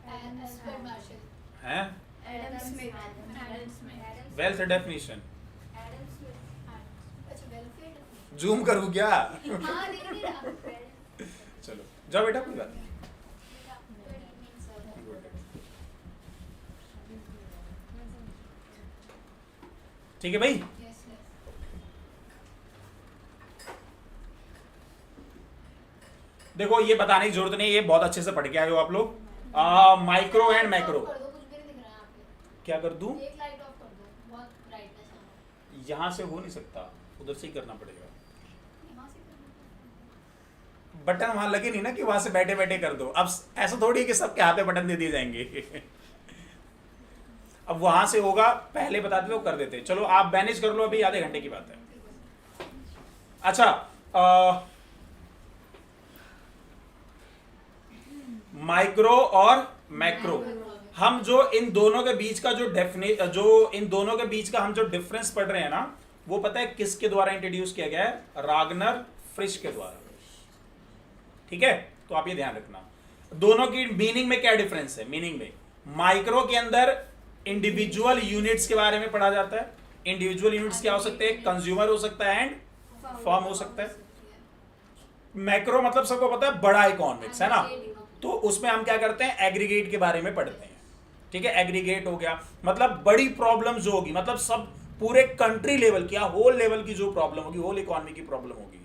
एल्फ्रेड मार्शल, हैं एडम स्मिथ, वेल्थ डेफिनेशन, अच्छा वेलफेयर, जूम करूं क्या? हाँ नहीं नहीं रहा चलो जाओ बेटा, कोई बात नहीं। ठीक है भाई, यस यस देखो ये बताने की जरूरत नहीं, ये बहुत अच्छे से पढ़ के आए हो आप लोग। माइक्रो एंड मैक्रो, कर दो, कुछ भी नहीं दिख रहा है यहाँ पे, क्या कर दूं? एक लाइट ऑफ कर दो, बहुत ब्राइटनेस है यहां से हो नहीं सकता, उधर से ही करना पड़ेगा। यहाँ से करना बटन वहां लगे नहीं ना कि वहां से बैठे बैठे कर दो। अब ऐसा थोड़ी है कि सबके हाथ में बटन दे दिए जाएंगे। अब वहां से होगा, पहले बताते तो कर देते। चलो आप मैनेज कर लो, अभी आधे घंटे की बात है। अच्छा माइक्रो और मैक्रो। हम जो इन दोनों के बीच का हम जो डिफरेंस पढ़ रहे हैं ना, वो पता है किसके द्वारा इंट्रोड्यूस किया गया है? रागनर फ्रिश के द्वारा। ठीक है, तो आप ये ध्यान रखना दोनों की मीनिंग में क्या डिफरेंस है। मीनिंग में माइक्रो के अंदर इंडिविजुअल यूनिट्स के बारे में पढ़ा जाता है। इंडिविजुअल यूनिट्स क्या हो सकते हैं? कंज्यूमर हो सकता है एंड फर्म हो सकता है। मैक्रो मतलब सबको पता है बड़ा इकोनॉमिक्स, है ना, तो उसमें हम क्या करते हैं? एग्रीगेट के बारे में पढ़ते हैं। ठीक है, एग्रीगेट हो गया मतलब बड़ी प्रॉब्लम जो होगी, मतलब सब पूरे कंट्री लेवल की, होल लेवल की जो प्रॉब्लम होगी, होल इकोनॉमी की प्रॉब्लम होगी,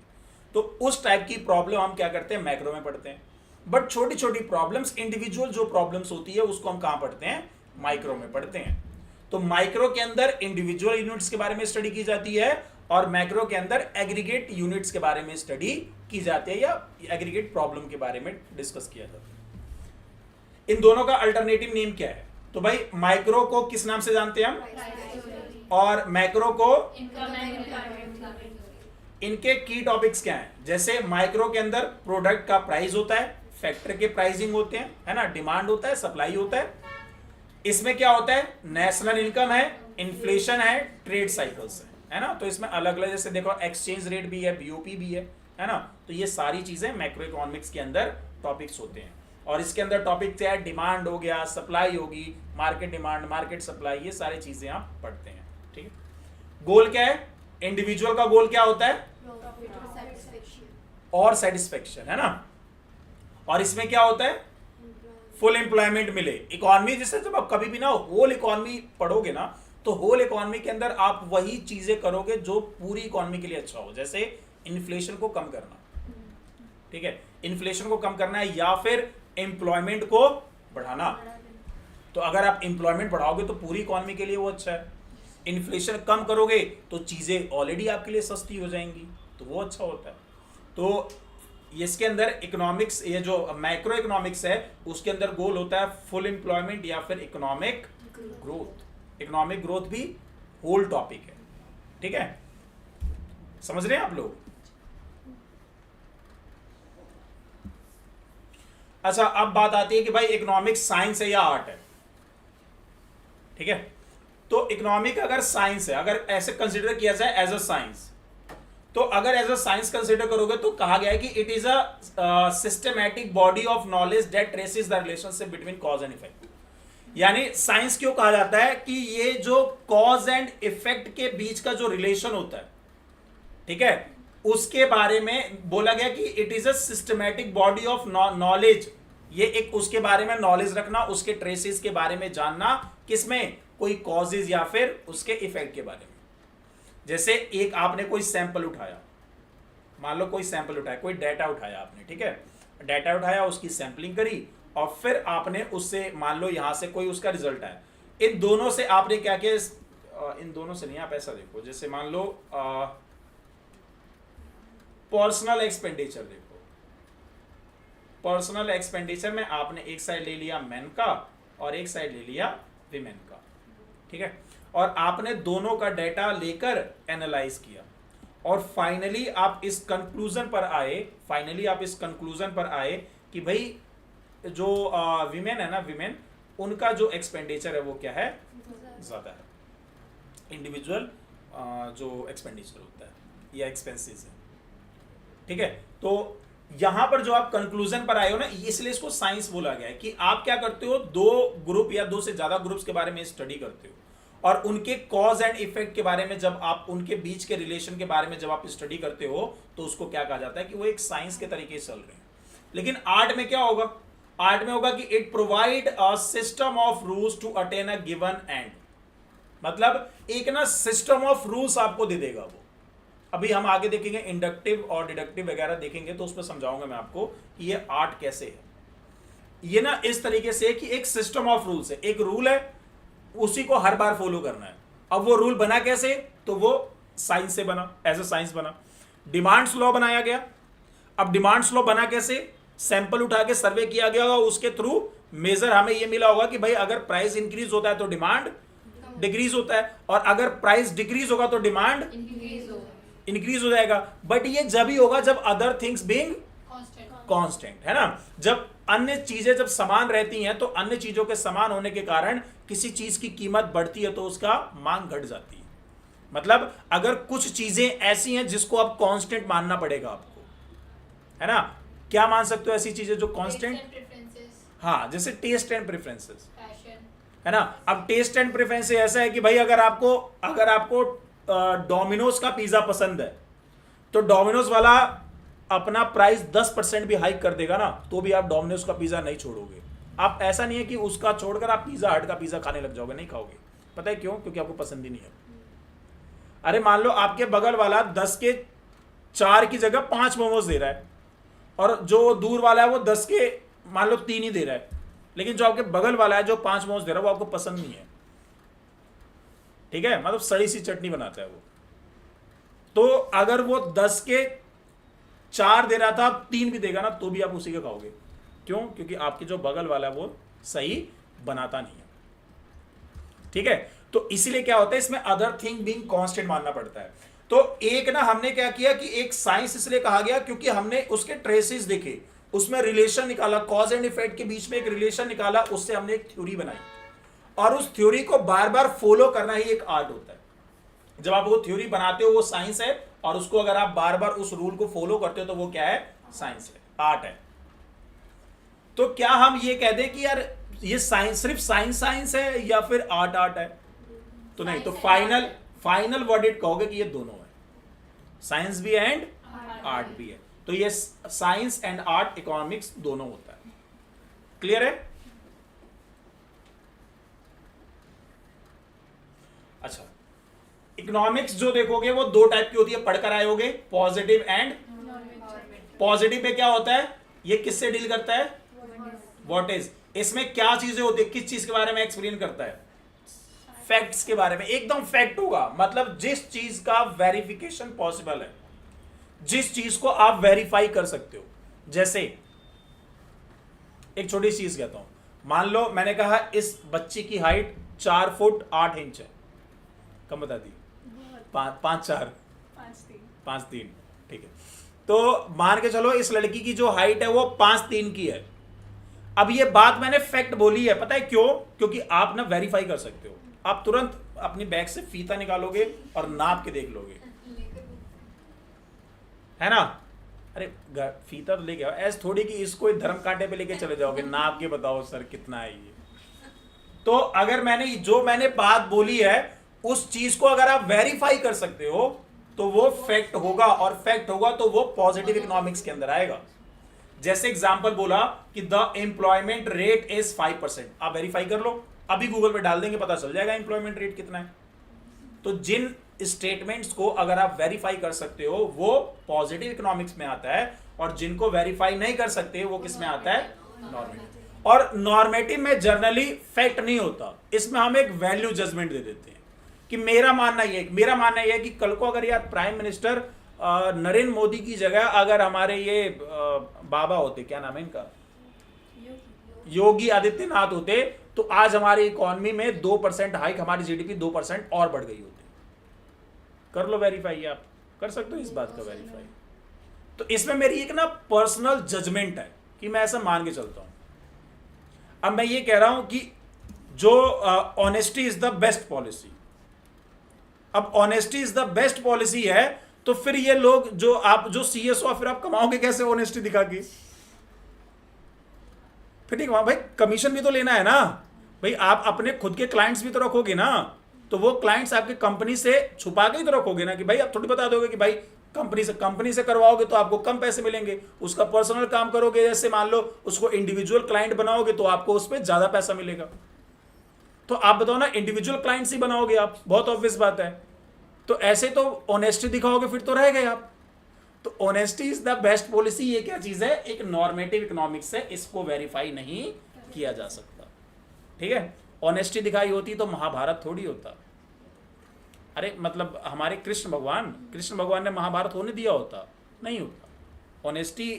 तो उस टाइप की प्रॉब्लम हम क्या करते हैं? मैक्रो में पढ़ते हैं। बट छोटी छोटी प्रॉब्लम्स, इंडिविजुअल जो प्रॉब्लम्स होती है, उसको हम कहां पढ़ते हैं? माइक्रो में पढ़ते हैं। तो माइक्रो के अंदर इंडिविजुअल यूनिट्स के बारे में स्टडी की जाती है और मैक्रो के अंदर एग्रीगेट यूनिट्स के बारे में स्टडी की जाती है या एग्रीगेट प्रॉब्लम के बारे में डिस्कस किया जाता है। इन दोनों का अल्टरनेटिव नेम क्या है? तो भाई माइक्रो को किस नाम से जानते हैं हम और मैक्रो को? इनके की टॉपिक्स क्या हैं? जैसे माइक्रो के अंदर प्रोडक्ट का प्राइस होता है, फैक्टर के प्राइसिंग होते हैं, है ना, डिमांड होता है, सप्लाई होता है। इसमें क्या होता है? नेशनल इनकम है, इन्फ्लेशन है, ट्रेड साइकिल्स है ना। तो इसमें अलग अलग, जैसे देखो एक्सचेंज रेट भी है, बीओपी भी है ना। तो ये सारी चीजें मैक्रो इकोनॉमिक्स के अंदर टॉपिक्स होते हैं। और इसके अंदर टॉपिक क्या है? डिमांड हो गया, सप्लाई होगी, मार्केट डिमांड, मार्केट सप्लाई, ये सारी चीजें आप पढ़ते हैं। ठीक है, गोल क्या है? इंडिविजुअल का गोल क्या होता है? और सेटिस्फेक्शन, है ना। और इसमें क्या होता है? फुल एम्प्लॉयमेंट मिले। इकोनॉमी जैसे जब आप कभी भी ना होल इकोनॉमी पढ़ोगे ना, तो होल इकोनॉमी के अंदर आप वही चीजें करोगे जो पूरी इकोनॉमी के लिए अच्छा हो। जैसे इन्फ्लेशन को कम करना, ठीक है, इन्फ्लेशन को कम करना है, या फिर एम्प्लॉयमेंट को बढ़ाना। तो अगर आप एम्प्लॉयमेंट बढ़ाओगे तो पूरी इकोनॉमी के लिए वो अच्छा है। इन्फ्लेशन कम करोगे तो चीजें ऑलरेडी आपके लिए सस्ती हो जाएंगी, तो वो अच्छा होता है। तो इसके अंदर इकोनॉमिक्स, ये जो मैक्रो इकोनॉमिक्स है, उसके अंदर गोल होता है फुल एम्प्लॉयमेंट या फिर इकोनॉमिक ग्रोथ। इकोनॉमिक ग्रोथ भी होल टॉपिक है। ठीक है, समझ रहे हैं आप लोग? अच्छा, अब बात आती है कि भाई इकोनॉमिक्स साइंस है या आर्ट है। ठीक है, तो इकोनॉमिक अगर साइंस है, अगर ऐसे कंसिडर किया जाए एज अ साइंस, तो अगर एज अ साइंस कंसिडर करोगे तो कहा गया है कि it is a systematic body of knowledge that traces the relationship between cause and effect. यानी साइंस क्यों कहा जाता है? कि ये जो कॉज एंड इफेक्ट के बीच का जो रिलेशन होता है, ठीक है, उसके बारे में बोला गया कि it is a systematic body of knowledge. ये एक उसके बारे में नॉलेज रखना, उसके ट्रेसेस के बारे में जानना, किसमें? कोई कॉजेज या फिर उसके इफेक्ट के बारे में। जैसे एक आपने कोई सैंपल उठाया, मान लो कोई सैंपल उठाया, कोई डाटा उठाया आपने, ठीक है, डाटा उठाया, उसकी सैंपलिंग करी और फिर आपने उससे मान लो यहां से कोई उसका रिजल्ट आया। इन दोनों से आपने क्या किया? इन दोनों से नहीं, आप ऐसा देखो, जैसे मान लो पर्सनल एक्सपेंडिचर देखो, पर्सनल एक्सपेंडिचर में आपने एक साइड ले लिया मेन का और एक साइड ले लिया विमेन का, ठीक है, और आपने दोनों का डेटा लेकर एनालाइज किया और फाइनली आप इस कंक्लूजन पर आए, कि भाई जो विमेन है ना, विमेन, उनका जो एक्सपेंडिचर है वो क्या है? ज्यादा है। इंडिविजुअल जो एक्सपेंडिचर होता है या एक्सपेंसेस है। ठीक है, तो यहां पर जो आप कंक्लूजन पर आए हो ना, इसलिए इसको साइंस बोला गया है कि आप क्या करते हो? दो ग्रुप या दो से ज्यादा ग्रुप्स के बारे में स्टडी करते हो और उनके कॉज एंड इफेक्ट के बारे में, जब आप उनके बीच के रिलेशन के बारे में जब आप स्टडी करते हो, तो उसको क्या कहा जाता है? कि वो एक साइंस के तरीके से चल रहे हैं। लेकिन आर्ट में क्या होगा? आर्ट में होगा कि it provide a system of rules to attain a given end. मतलब एक ना सिस्टम ऑफ रूल्स आपको दे देगा वो। अभी हम आगे देखेंगे इंडक्टिव और डिडक्टिव वगैरह देखेंगे, तो उसमें समझाऊंगा मैं आपको कि ये आर्ट कैसे है। ये ना इस तरीके से कि एक सिस्टम ऑफ रूल्स है, एक रूल है, उसी को हर बार फॉलो करना है। अब वो रूल बना कैसे? तो वो साइंस से बना, एज अ साइंस बना। डिमांड्स लॉ बनाया गया। अब डिमांड्स लॉ बना कैसे? सैंपल उठा के सर्वे किया गया होगा, उसके थ्रू मेजर हमें ये मिला होगा कि भाई अगर प्राइस इंक्रीज होता है तो डिमांड डिक्रीज होता है, और अगर प्राइस डिक्रीज होगा तो डिमांड इंक्रीज हो जाएगा। बट ये जब ही होगा जब अदर थिंग्स बीइंग कांस्टेंट, है ना। जब अन्य चीजें जब समान रहती हैं तो अन्य चीजों के समान होने के कारण किसी चीज की कीमत बढ़ती है तो उसका मांग घट जाती है। मतलब अगर कुछ चीजें ऐसी हैं जिसको अब कांस्टेंट मानना पड़ेगा आपको, है ना, क्या मान सकते हो ऐसी चीजें जो कांस्टेंट? हाँ, जैसे टेस्ट एंड प्रेफरेंसेस, है ना। अब टेस्ट एंड प्रेफरेंस ऐसा है कि भाई अगर आपको डोमिनोज का पिज्जा पसंद है तो डोमिनोज वाला अपना प्राइस 10% भी हाइक कर देगा ना तो भी आप डोमिनोज का पिज्जा नहीं छोड़ोगे। आप ऐसा नहीं है कि उसका छोड़कर आप पिज्जा हट का पिज्जा खाने लग जाओगे, नहीं खाओगे। पता है क्यों? क्योंकि आपको पसंद ही नहीं है। अरे मान लो आपके बगल वाला 10 के 4 की जगह 5 मोमोज दे रहा है और जो दूर वाला है वो 10 के मान लो 3 ही दे रहा है, लेकिन जो आपके बगल वाला है जो 5 मोमोज दे रहा है वो आपको पसंद नहीं है, ठीक है, मतलब सड़ी सी चटनी बनाता है वो। तो अगर वो 10 के 4 दे रहा था, 3 भी देगा ना तो भी आप उसी का खाओगे। क्यों? क्योंकि आपके जो बगल वाला है वो सही बनाता नहीं है, ठीक है। तो इसीलिए क्या होता है, इसमें अदर थिंग बीइंग कांस्टेंट मानना पड़ता है। तो एक ना हमने क्या किया कि एक साइंस इसलिए कहा गया क्योंकि हमने उसके ट्रेसेस देखे, उसमें रिलेशन निकाला, कॉज एंड इफेक्ट के बीच में एक रिलेशन निकाला, उससे हमने एक थ्योरी बनाई और उस थ्योरी को बार बार फॉलो करना ही एक आर्ट होता है। जब आप वो थ्योरी बनाते हो वो साइंस है और उसको अगर आप बार बार उस रूल को फॉलो करते हो तो वो क्या है? साइंस है, आर्ट है। तो क्या हम ये कह दें कि यार ये साइंस सिर्फ साइंस है या फिर आर्ट है? तो नहीं, तो फाइनल वर्डिक्ट कहोगे कि ये दोनों है, साइंस भी है एंड आर्ट भी है। तो ये साइंस एंड आर्ट इकोनॉमिक्स दोनों होता है। क्लियर है? अच्छा, इकोनॉमिक्स जो देखोगे वो 2 टाइप की होती है, पढ़कर आए होगे, पॉजिटिव एंड। पॉजिटिव में क्या होता है? ये किससे डील करता है? What is. इसमें क्या चीजें होती है, किस चीज के बारे में एक्सप्लेन करता है? फैक्ट्स के बारे में। एकदम फैक्ट होगा, मतलब जिस चीज का वेरिफिकेशन पॉसिबल है, जिस चीज को आप वेरीफाई कर सकते हो। जैसे एक छोटी चीज कहता हूं, मान लो मैंने कहा इस बच्ची की हाइट 4 फुट 8 इंच है, कम बता दी, 5'3", ठीक है। तो मान के चलो इस लड़की की जो हाइट है वो 5'3" की है। अब ये बात मैंने फैक्ट बोली है, पता है क्यों? क्योंकि आप ना वेरीफाई कर सकते हो, आप तुरंत अपनी बैग से फीता निकालोगे और नाप के देख लोगे, है ना। अरे फीता तो लेके आओ, ऐसे थोड़ी कि इसको धर्म कांटे पे लेके चले जाओगे, नाप के बताओ सर कितना है ये। तो अगर मैंने बात बोली है उस चीज को अगर आप वेरीफाई कर सकते हो तो वो फैक्ट होगा, और फैक्ट होगा तो वो पॉजिटिव इकोनॉमिक्स के अंदर आएगा। जैसे एग्जांपल बोला कि द एम्प्लॉयमेंट रेट इज 5%, आप वेरीफाई कर लो, अभी गूगल पे डाल देंगे पता चल जाएगा एम्प्लॉयमेंट रेट कितना है। तो जिन स्टेटमेंट्स को अगर आप वेरीफाई कर सकते हो वो पॉजिटिव इकोनॉमिक्स में आता है, और जिनको वेरीफाई नहीं कर सकते वो किस में आता है? नॉर्मेटिव। और नॉर्मेटिव में जनरली फैक्ट नहीं होता, इसमें हम एक वैल्यू जजमेंट दे देते हैं कि मेरा मानना यह है कि कल को अगर यार प्राइम मिनिस्टर नरेंद्र मोदी की जगह अगर हमारे ये बाबा होते, क्या नाम है इनका, योगी आदित्यनाथ होते, तो आज हमारी इकोनॉमी में 2% हाइक, हमारी जीडीपी 2% और बढ़ गई होती। कर लो वेरीफाई, आप कर सकते हो इस बात का वेरीफाई। तो इसमें मेरी एक ना पर्सनल जजमेंट है कि मैं ऐसा मान के चलता हूं। अब मैं ये कह रहा हूं कि जो honesty is the best policy, अब honesty is the best policy है तो फिर ये लोग जो सीएस हो फिर आप कमाओगे कैसे ऑनेस्टी दिखा के? फिर ठीक है भाई, कमीशन भी तो लेना है ना भाई, आप अपने खुद के क्लाइंट्स भी तो रखोगे ना, तो वो क्लाइंट्स आपके कंपनी से छुपा के ही तो रखोगे ना कि भाई आप थोड़ी बता दोगे कि भाई कंपनी से करवाओगे तो आपको कम पैसे मिलेंगे, उसका पर्सनल काम करोगे, जैसे मान लो उसको इंडिविजुअल क्लाइंट बनाओगे तो आपको उस पर ज्यादा पैसा मिलेगा। तो आप बताओ ना, इंडिविजुअल क्लाइंट्स ही बनाओगे आप, बहुत ऑब्वियस बात है। तो ऐसे तो ऑनेस्टी दिखाओगे फिर तो रह गए आप। तो honesty is the best policy, ये क्या चीज है? एक नॉर्मेटिव इकोनॉमिक्स है, इसको वेरीफाई नहीं किया जा सकता, ठीक है। ऑनेस्टी दिखाई होती तो महाभारत थोड़ी होता। अरे मतलब हमारे कृष्ण भगवान ने महाभारत होने दिया होता? नहीं होता। ऑनेस्टी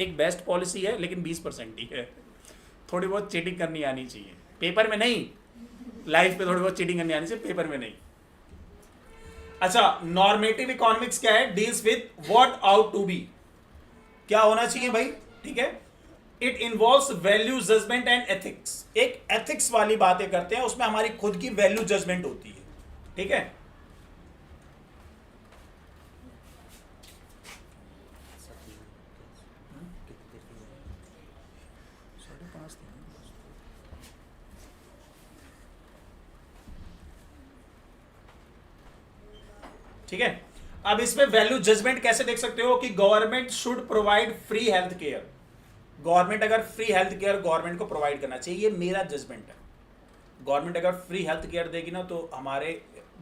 एक बेस्ट पॉलिसी है लेकिन 20% ही है, थोड़ी बहुत चीटिंग करनी आनी चाहिए, पेपर में नहीं, लाइफ पे थोड़ी बहुत चीटिंग करनी आनी चाहिए, पेपर में नहीं। अच्छा, नॉर्मेटिव इकोनॉमिक्स क्या है? Deals with what ought to be, क्या होना चाहिए भाई, ठीक है। It involves value judgement and ethics. एक एथिक्स वाली बातें करते हैं, उसमें हमारी खुद की वैल्यू जजमेंट होती है, ठीक है। ठीक है, अब इसमें वैल्यू जजमेंट कैसे देख सकते हो कि government should provide free health care. Government अगर फ्री हेल्थ केयर गवर्नमेंट को प्रोवाइड करना चाहिए, ये मेरा जजमेंट है। गवर्नमेंट अगर फ्री हेल्थ केयर देगी ना तो हमारे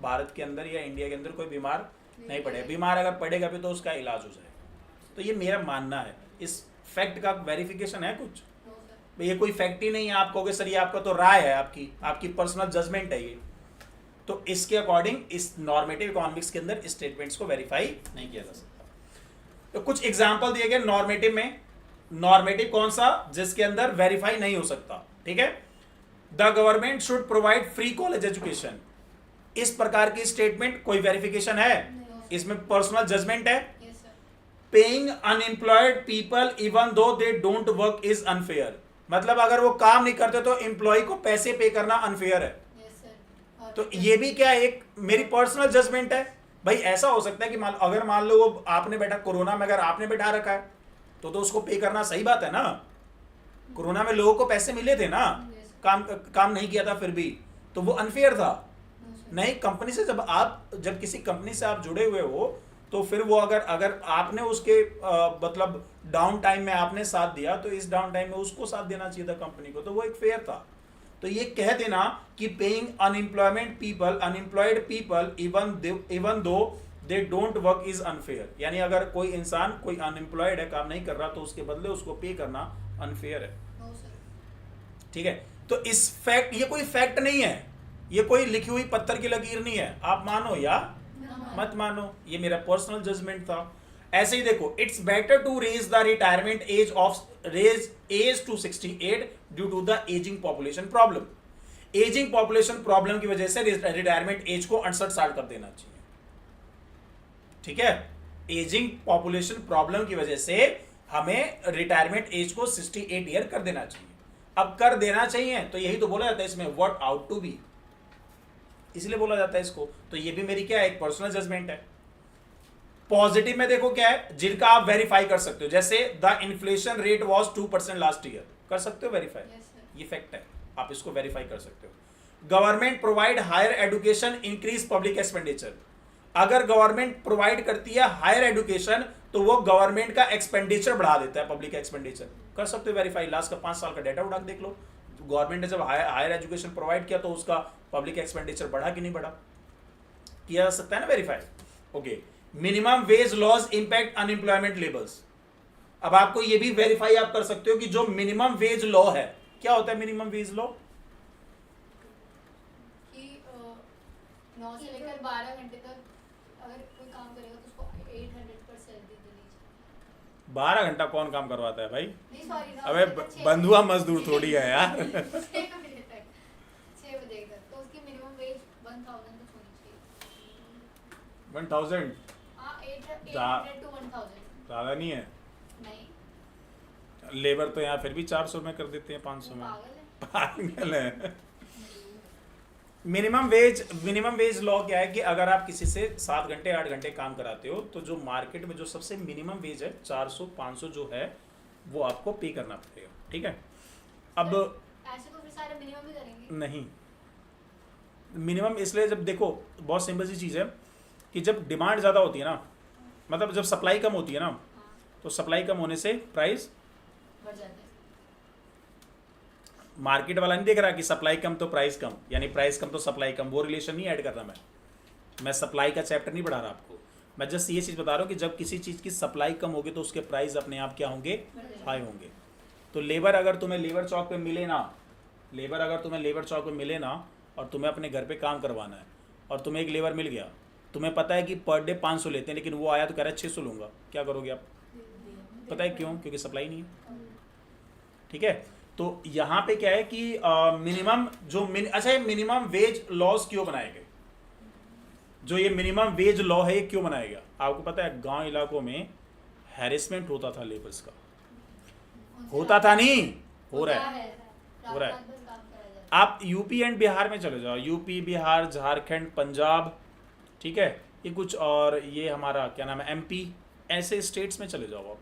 भारत के अंदर या इंडिया के अंदर कोई बीमार नहीं पड़ेगा, बीमार अगर पड़ेगा भी तो उसका इलाज हो जाएगा। तो ये मेरा मानना है। इस फैक्ट का वेरिफिकेशन है कुछ? ये कोई फैक्ट ही नहीं है। आप कहोगे सर ये आपका तो राय है, आपकी पर्सनल जजमेंट है ये, तो इसके अकॉर्डिंग इस नॉर्मेटिव इकोनॉमिक्स के अंदर स्टेटमेंट्स को वेरीफाई नहीं किया जा सकता। तो कुछ एग्जांपल दिए गए नॉर्मेटिव में। नॉर्मेटिव कौन सा? जिसके अंदर वेरीफाई नहीं हो सकता, ठीक है। The government should provide free college education. इस प्रकार की स्टेटमेंट कोई वेरिफिकेशन है? इसमें पर्सनल जजमेंट है। Paying unemployed people even though they don't work is unfair. मतलब अगर वो काम नहीं करते तो एम्प्लॉय को पैसे पे करना अनफेयर है। तो ये भी क्या एक मेरी पर्सनल जजमेंट है। भाई ऐसा हो सकता है कि अगर मान लो वो आपने बैठा कोरोना में, अगर आपने बैठा रखा है तो उसको पे करना सही बात है ना। कोरोना में लोगों को पैसे मिले थे ना, काम नहीं किया था फिर भी, तो वो अनफेयर था नहीं। कंपनी से जब किसी कंपनी से आप जुड़े हुए हो तो फिर वो अगर आपने उसके मतलब डाउन टाइम में आपने साथ दिया तो इस डाउन टाइम में उसको साथ देना चाहिए था कंपनी को, तो वो एक फेयर था। तो ये कह देना कि paying unemployed people even though they don't work is unfair, यानी अगर कोई इंसान कोई अनएम्प्लॉयड है, काम नहीं कर रहा, तो उसके बदले उसको पे करना अनफेयर है, ठीक है। तो इस फैक्ट, ये कोई फैक्ट नहीं है, ये कोई लिखी हुई पत्थर की लकीर नहीं है। आप मानो या मत मानो, ये मेरा पर्सनल जजमेंट था। ऐसे ही देखो, it's better to raise the retirement age to 68 due to the ageing population problem. Ageing population problem की वजह से रिटायरमेंट एज को 68 साल कर देना चाहिए, ठीक है। एजिंग पॉपुलेशन प्रॉब्लम की वजह से हमें रिटायरमेंट एज को 68 ईयर कर देना चाहिए। अब कर देना चाहिए तो यही तो बोला जाता है इसमें, व्हाट आउट टू बी, इसलिए बोला जाता है इसको। तो ये भी मेरी क्या है, एक पर्सनल जजमेंट है। पॉजिटिव में देखो क्या है, जिनका आप वेरीफाई कर सकते हो, जैसे the inflation rate was 2% last year, कर सकते हो वेरीफाई, ये फैक्ट है, आप इसको वेरीफाई कर सकते हो। Government provide higher education increase public expenditure. अगर गवर्नमेंट प्रोवाइड करती है हायर एजुकेशन तो वो गवर्नमेंट का एक्सपेंडिचर बढ़ा देता है, पब्लिक एक्सपेंडिचर, कर सकते हो वेरीफाई। लास्ट का 5 साल का डाटा उठा के देख लो, गवर्नमेंट ने जब हायर एजुकेशन प्रोवाइड किया तो उसका पब्लिक एक्सपेंडिचर बढ़ा कि नहीं बढ़ा, किया जा सकता है ना verify. Okay, minimum wage laws impact unemployment levels. अब आपको ये भी वेरीफाई आप कर सकते हो कि जो मिनिमम वेज लॉ है, क्या होता है मिनिमम वेज लॉ? कि 9 से लेकर 12 घंटे तक अगर कोई काम करेगा तो उसको 800% सैलरी देनी चाहिए। 12 घंटा कौन काम करवाता है भाई? नहीं सॉरी, अबे बंधुआ मजदूर थोड़ी है यार। 6 बजे तक, 6 बजे तक, तो उसकी मिनिमम वेज 1000 तक होनी चाहिए। 1000 हाँ, 800 to 1000। ज्यादा नहीं है? नहीं, लेबर तो यहाँ फिर भी 400 में कर देते हैं, 500 में। पागल है। मिनिमम वेज लॉ क्या है कि अगर आप किसी से 7 घंटे 8 घंटे काम कराते हो तो जो मार्केट में जो सबसे मिनिमम वेज है 400-500 जो है वो आपको पे करना पड़ेगा, ठीक है। अब ऐसे तो फिर सारे मिनिमम ही करेंगे। नहीं, मिनिमम इसलिए, जब देखो बहुत सिंपल सी चीज़ है कि जब डिमांड ज़्यादा होती है ना, मतलब जब सप्लाई कम होती है ना, तो सप्लाई कम होने से प्राइस बढ़ जाते हैं। मार्केट वाला नहीं देख रहा कि सप्लाई कम तो प्राइस कम, यानी प्राइस कम तो सप्लाई कम, वो रिलेशन नहीं ऐड कर रहा मैं सप्लाई का चैप्टर नहीं बढ़ा रहा आपको। मैं जस्ट ये चीज़ बता रहा हूँ कि जब किसी चीज़ की सप्लाई कम होगी तो उसके प्राइस अपने आप क्या होंगे, हाई होंगे। तो लेबर अगर तुम्हें लेबर चौक पे मिले ना, और तुम्हें अपने घर पे काम करवाना है और तुम्हें एक लेबर मिल गया, तुम्हें पता है कि पर डे 500 लेते हैं, लेकिन वो आया तो कह रहा है 600 लूँगा, क्या करोगे आप? पता है क्यों? क्योंकि सप्लाई नहीं है, ठीक है। तो यहाँ पे क्या है कि मिनिमम अच्छा, ये मिनिमम वेज लॉज क्यों बनाए गए? जो ये मिनिमम वेज लॉ है ये क्यों बनाया गया? आपको पता है गांव इलाकों में हैरेसमेंट होता था लेबर्स का, होता था नहीं, हो रहा है। रात हो रहा है। रात भर काम करा जाए। आप यूपी एंड बिहार में चले जाओ, यूपी, बिहार, झारखंड, पंजाब, ठीक है, ये कुछ और ये हमारा क्या नाम है एमपी, ऐसे स्टेट्स में चले जाओ आप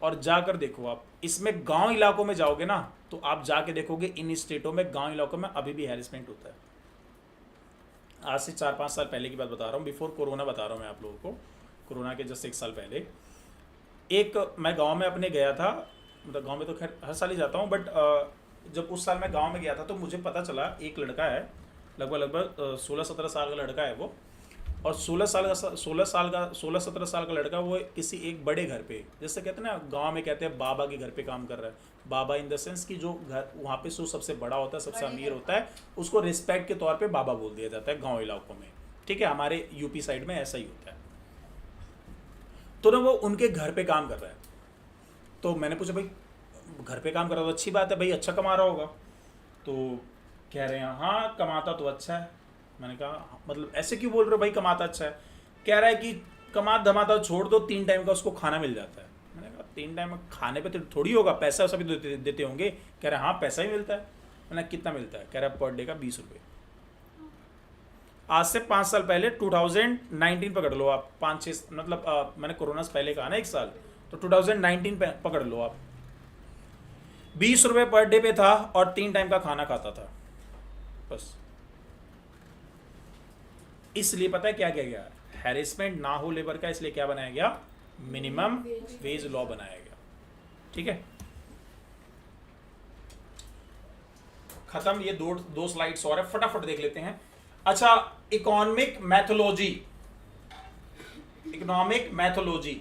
और जाकर देखो आप। इसमें गांव इलाकों में जाओगे ना तो आप जाके देखोगे इन स्टेटों में, गांव इलाकों में अभी भी हैरेसमेंट होता है। आज से 4-5 साल पहले की बात बता रहा हूँ, बिफोर कोरोना बता रहा हूँ मैं आप लोगों को, कोरोना के जस्ट 1 साल पहले। एक मैं गांव में अपने गया था, मतलब गांव में तो खैर हर साल ही जाता हूँ, बट जब उस साल मैं गांव में गया था तो मुझे पता चला एक लड़का है, लगभग 16-17 साल का लड़का है वो, और 16-17 साल का लड़का वो किसी एक बड़े घर पे, जैसे कहते हैं ना गांव में कहते हैं बाबा के घर पे काम कर रहा है। बाबा इन द सेंस कि जो घर वहाँ पे सबसे बड़ा होता है, सबसे अमीर होता है, उसको रिस्पेक्ट के तौर पे बाबा बोल दिया जाता है गांव इलाकों में, ठीक है। हमारे यूपी साइड में ऐसा ही होता है। तो ना वो उनके घर पे काम कर रहा है, तो मैंने पूछा भाई घर पे काम कर रहा है तो अच्छी बात है भाई, अच्छा कमा रहा होगा। तो कह रहे हैं हाँ कमाता तो अच्छा है। मैंने कहा मतलब ऐसे क्यों बोल रहे हो भाई कमाता अच्छा है? कह रहा है कि कमा धमाता छोड़ दो, 3 टाइम का उसको खाना मिल जाता है। मैंने कहा 3 टाइम खाने पे तो थोड़ी होगा, पैसा सभी देते होंगे। कह रहे हाँ पैसा ही मिलता है। मैंने कितना मिलता है? कह रहा है पर डे का 20 रुपये। आज से 5 साल पहले 2019 पकड़ लो आप, 5-6 मतलब मैंने कोरोना से पहले कहा ना 1 साल, तो 2019 पकड़ लो आप, 20 रुपये पर डे पे था और 3 टाइम का खाना खाता था बस। इसलिए पता है क्या किया गया? हैरेसमेंट ना हो लेबर का, इसलिए क्या बनाया गया? मिनिमम वेज लॉ बनाया गया, ठीक है। खत्म। ये दो स्लाइड्स और है, फटाफट देख लेते हैं। अच्छा, इकोनॉमिक मैथोलॉजी, इकोनॉमिक मैथोलॉजी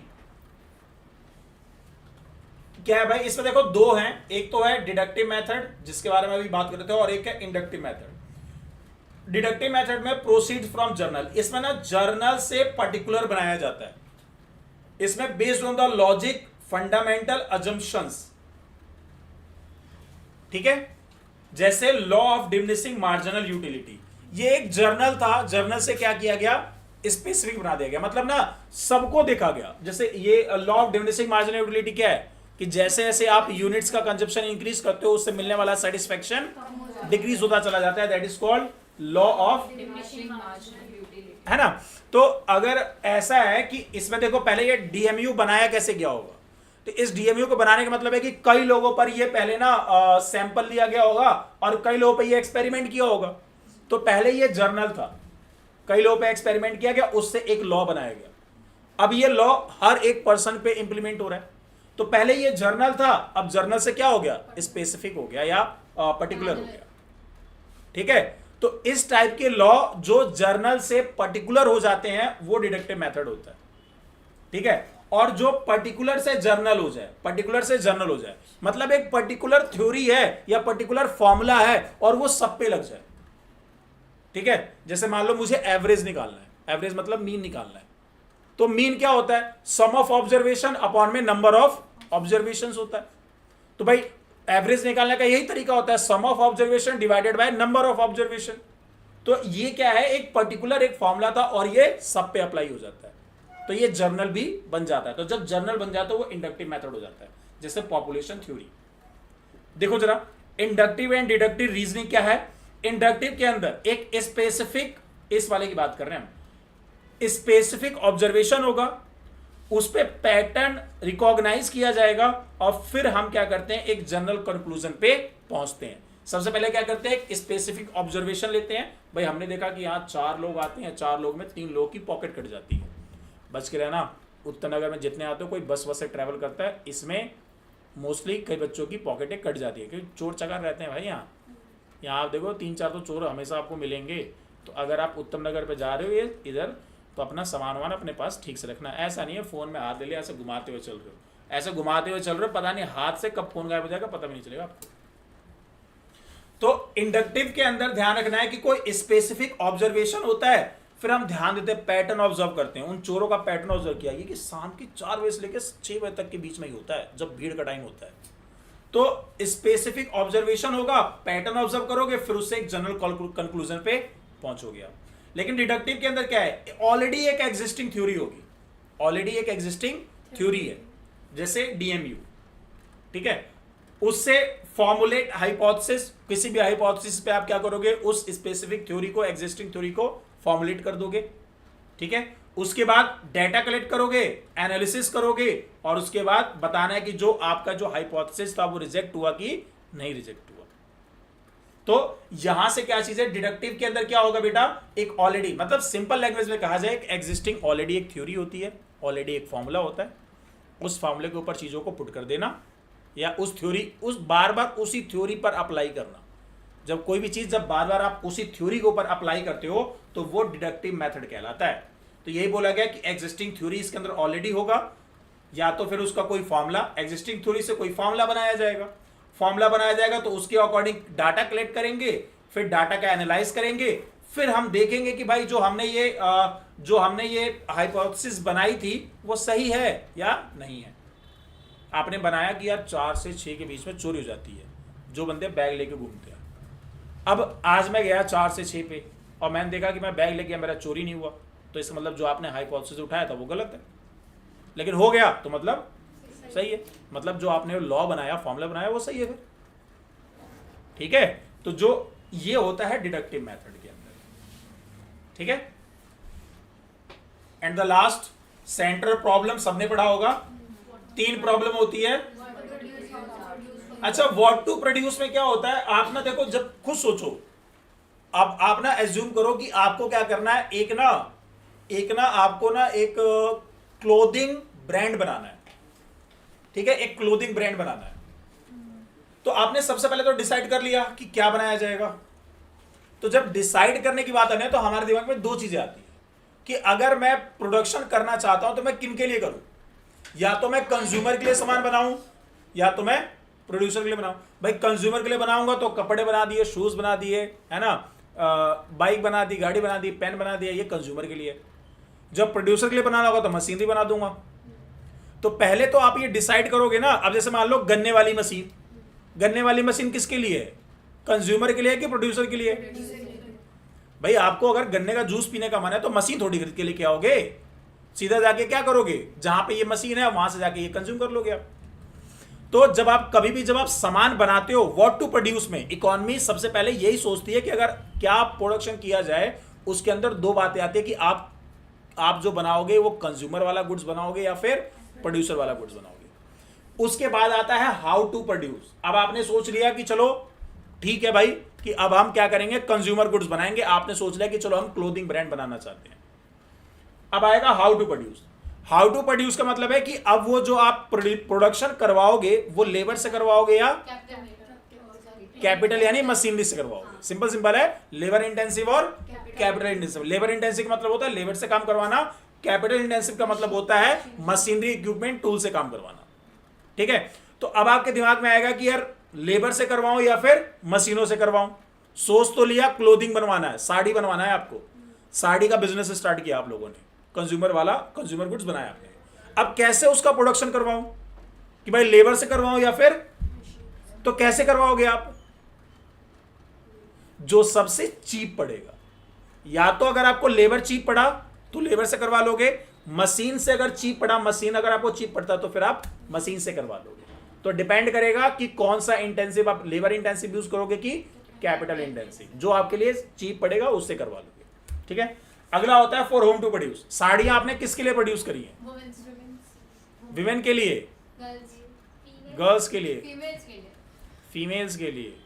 क्या है भाई? इसमें देखो 2 हैं, एक तो है डिडक्टिव मेथड जिसके बारे में अभी बात कर रहे थे, और एक है इंडक्टिव मेथड। डिडक्टिव मेथड में प्रोसीड फ्रॉम जर्नल, इसमें ना जर्नल से पर्टिकुलर बनाया जाता है। इसमें based on the logic fundamental assumptions, ठीक है। जैसे law of diminishing marginal utility, ये एक जर्नल था, जर्नल से क्या किया गया? स्पेसिफिक बना दिया गया, मतलब ना सबको देखा गया। जैसे ये law of diminishing marginal utility क्या है कि जैसे जैसे आप यूनिट्स का कंजप्शन इंक्रीज करते हो उससे मिलने वाला सेटिस्फेक्शन डिक्रीज होता चला जाता है। That is called law of, है ना। तो अगर ऐसा है कि इसमें देखो पहले ये डीएमयू बनाया कैसे गया होगा, तो इस डीएमयू को बनाने का मतलब है कि कई लोगों पर ये पहले ना सैंपल लिया गया होगा और कई लोगों पर ये एक्सपेरिमेंट किया होगा। तो पहले ये जर्नल था, कई लोगों पे एक्सपेरिमेंट किया गया, उससे एक लॉ बनाया गया। अब ये लॉ हर एक पर्सन पे इंप्लीमेंट हो रहा है। तो पहले ये जर्नल था, अब जर्नल से क्या हो गया? स्पेसिफिक हो गया या पर्टिकुलर हो गया, ठीक है। तो इस टाइप के लॉ जो जर्नल से पर्टिकुलर हो जाते हैं वो डिडक्टिव मेथड होता है, ठीक है। और जो पर्टिकुलर से जर्नल हो जाए, पर्टिकुलर से जर्नल हो जाए मतलब एक पर्टिकुलर थ्योरी है या पर्टिकुलर फॉर्मूला है और वो सब पे लग जाए, ठीक है। जैसे मान लो मुझे एवरेज निकालना है, एवरेज मतलब मीन निकालना है, तो मीन क्या होता है? सम ऑफ ऑब्जर्वेशन अपॉन में नंबर ऑफ ऑब्जर्वेशंस होता है। तो भाई एवरेज निकालने का यही तरीका होता है, sum of observation divided by number of observation. तो ये क्या है? एक पर्टिकुलर एक फॉर्मूला था और ये सब पे अप्लाई हो जाता है, तो ये जर्नल भी बन जाता है। तो जब जर्नल बन जाता है वो इंडक्टिव मेथड हो जाता है, जैसे पॉपुलेशन थ्योरी। देखो जरा, इंडक्टिव एंड डिडक्टिव रीजनिंग क्या है? इंडक्टिव के अंदर एक स्पेसिफिक, इस वाले की बात कर रहे हैं हम, स्पेसिफिक ऑब्जर्वेशन होगा, उस पे पैटर्न रिकॉग्नाइज किया जाएगा और फिर हम क्या करते हैं? एक जनरल कंक्लूजन पे पहुंचते हैं। सबसे पहले क्या करते हैं? एक स्पेसिफिक ऑब्जर्वेशन लेते हैं। भाई हमने देखा कि यहाँ 4 लोग आते हैं, 4 लोग में 3 लोगों की पॉकेट कट जाती है। बच के रहना, उत्तर नगर में जितने आते हो, कोई बस से ट्रैवल करता है, इसमें मोस्टली कई बच्चों की पॉकेटें कट जाती है क्योंकि चोर चकार रहते हैं भाई यहाँ आप देखो 3-4 तो चोर हमेशा आपको मिलेंगे। तो अगर आप उत्तम नगर पे जा रहे हो ये इधर, तो अपना सामान वामान अपने पास ठीक से रखना। ऐसा नहीं है फोन में हाथ ले लिया ऐसे घुमाते हुए चल रहे हो, ऐसे घुमाते हुए चल रहे हो, पता नहीं हाथ से कब फोन गायब हो जाएगा पता भी नहीं चलेगा आपको। तो इंडक्टिव के अंदर ध्यान रखना है कि कोई स्पेसिफिक ऑब्जर्वेशन होता है, फिर हम ध्यान देते हैं, पैटर्न ऑब्जर्व करते हैं। उन चोरों का पैटर्न ऑब्जर्व किया कि शाम की 4 बजे से लेकर 6 बजे तक के बीच में ही होता है, जब भीड़ का टाइम होता है। तो स्पेसिफिक ऑब्जर्वेशन होगा, पैटर्न ऑब्जर्व करोगे, फिर उससे एक जनरल कंक्लूजन पे पहुंचोगे आप। लेकिन डिडक्टिव के अंदर क्या है? ऑलरेडी एक एग्जिस्टिंग थ्योरी होगी, ऑलरेडी एक एग्जिस्टिंग थ्योरी है, जैसे डीएमयू, ठीक है, उससे फॉर्मुलेट हाइपोथेसिस, किसी भी हाइपोथेसिस पे आप क्या करोगे, उस स्पेसिफिक थ्योरी को, एग्जिस्टिंग थ्योरी को फॉर्मुलेट कर दोगे, ठीक है। उसके बाद डेटा कलेक्ट करोगे, एनालिसिस करोगे, और उसके बाद बताना है कि जो आपका जो हाइपोथेसिस था वो रिजेक्ट हुआ कि नहीं रिजेक्ट हुआ। तो यहां से क्या चीज है, डिडक्टिव के अंदर क्या होगा बेटा, एक ऑलरेडी, मतलब सिंपल लैंग्वेज में कहा जाए, एक एग्जिस्टिंग ऑलरेडी एक थ्योरी होती है, ऑलरेडी एक फॉर्मूला होता है, उस फॉर्मूले के ऊपर चीजों को पुट कर देना, या उस थ्योरी, उस बार बार उसी थ्योरी पर अप्लाई करना। जब कोई भी चीज, जब बार बार आप उसी थ्योरी के ऊपर अप्लाई करते हो तो वो डिडक्टिव मेथड कहलाता है। तो यही बोला गया कि एग्जिस्टिंग थ्योरी इसके अंदर ऑलरेडी होगा, या तो फिर उसका कोई फॉर्मूला, एग्जिस्टिंग थ्योरी से कोई फॉर्मूला बनाया जाएगा, फॉर्मूला बनाया जाएगा तो उसके अकॉर्डिंग डाटा कलेक्ट करेंगे, फिर डाटा का एनालाइज करेंगे, फिर हम देखेंगे कि भाई जो हमने ये हाइपोथेसिस बनाई थी वो सही है या नहीं है। आपने बनाया कि यार 4 से 6 के बीच में चोरी हो जाती है, जो बंदे बैग लेके घूमते हैं। अब आज मैं गया 4 से 6 पे और मैंने देखा कि मैं बैग लेके गया, मेरा चोरी नहीं हुआ, तो इसका मतलब जो आपने हाइपोथेसिस उठाया था वो गलत है, लेकिन हो गया तो मतलब सही है, मतलब जो आपने लॉ बनाया, फॉर्मूला बनाया वो सही है फिर, ठीक है। तो जो ये होता है डिडक्टिव मेथड के अंदर, ठीक है। And the last central problem सबने पढ़ा होगा, 3 प्रॉब्लम होती है। अच्छा, व्हाट टू प्रोड्यूस में क्या होता है, आप ना देखो, जब खुद सोचो, अब आप ना एज्यूम करो कि आपको क्या करना है, एक ना आपको ना एक क्लोथिंग ब्रांड बनाना है, ठीक है, एक क्लोथिंग ब्रांड बनाना है। तो आपने सबसे पहले तो डिसाइड कर लिया कि क्या बनाया जाएगा। तो जब डिसाइड करने की बात आने तो हमारे दिमाग में 2 चीजें आती है कि अगर मैं प्रोडक्शन करना चाहता हूं तो मैं किन के लिए करूं, या तो मैं कंज्यूमर के लिए सामान बनाऊं या तो मैं प्रोड्यूसर के लिए बनाऊं। भाई कंज्यूमर के लिए बनाऊंगा तो कपड़े बना दिए, शूज बना दिए, है ना, बाइक बना दी, गाड़ी बना दी, पेन बना दिया, ये कंज्यूमर के लिए। जब प्रोड्यूसर के लिए बनाना होगा तो मशीनरी बना दूंगा। तो पहले तो आप ये डिसाइड करोगे ना। अब जैसे मान लो गन्ने वाली मशीन किसके लिए है, कंज्यूमर के लिए कि प्रोड्यूसर के लिए? भाई आपको अगर गन्ने का जूस पीने का मन है तो मशीन थोड़ी खरीद के लेके आओगे, सीधा जाके क्या करोगे, जहां पे ये मशीन है वहां से जाके ये कंज्यूम कर लोगे आप। तो जब आप कभी भी जब आप सामान बनाते हो, व्हाट टू प्रोड्यूस में इकोनॉमी सबसे पहले यही सोचती है कि अगर क्या प्रोडक्शन किया जाए, उसके अंदर 2 बातें आती है कि आप जो बनाओगे वो कंज्यूमर वाला गुड्स बनाओगे या फिर प्रोड्यूसर वाला गुड्स बनाओगे। उसके बाद आता है हाउ टू प्रोड्यूस। अब आपने सोच लिया कि चलो ठीक है भाई कि अब हम क्या करेंगे, कंज्यूमर गुड्स बनाएंगे। आपने सोच लिया कि चलो हम क्लोथिंग ब्रांड बनाना चाहते हैं। अब आएगा how to produce. How to produce का मतलब है कि अब वो जो आप प्रोडक्शन करवाओगे वो लेबर से करवाओगे या कैपिटल यानी मशीनरी से करवाओगे। सिंपल है, लेबर इंटेंसिव और कैपिटल इंटेंसिव। लेबर इंटेंसिव का मतलब होता है लेबर से काम करवाना, कैपिटल इंटेंसिव का मतलब होता है मशीनरी, इक्विपमेंट, टूल से काम करवाना। ठीक है, तो अब आपके दिमाग में आएगा कि यार लेबर से करवाऊं या फिर मशीनों से करवाऊं। सोच तो लिया क्लोथिंग बनवाना है, साड़ी बनवाना है आपको, साड़ी का बिजनेस स्टार्ट किया आप लोगों ने, कंज्यूमर गुड्स बनाया आपने। अब कैसे उसका प्रोडक्शन करवाऊं कि भाई लेबर से करवाऊं या फिर, तो कैसे करवाओगे आप? जो सबसे चीप पड़ेगा, या तो अगर आपको लेबर चीप पड़ा तो लेबर से करवा लोगे, मशीन से अगर चीप पड़ा, मशीन अगर आपको चीप पड़ता तो फिर आप मशीन से करवा लोगे। तो डिपेंड करेगा कि कौन सा इंटेंसिव आप, लेबर इंटेंसिव यूज करोगे कि कैपिटल इंटेंसिव। जो आपके लिए चीप पड़ेगा उससे करवा लोगे। ठीक है, अगला होता है फॉर होम टू प्रोड्यूस। साड़ियां आपने किसके लिए प्रोड्यूस करी है? विमेन के लिए, गर्ल्स के लिए, फीमेल्स के लिए।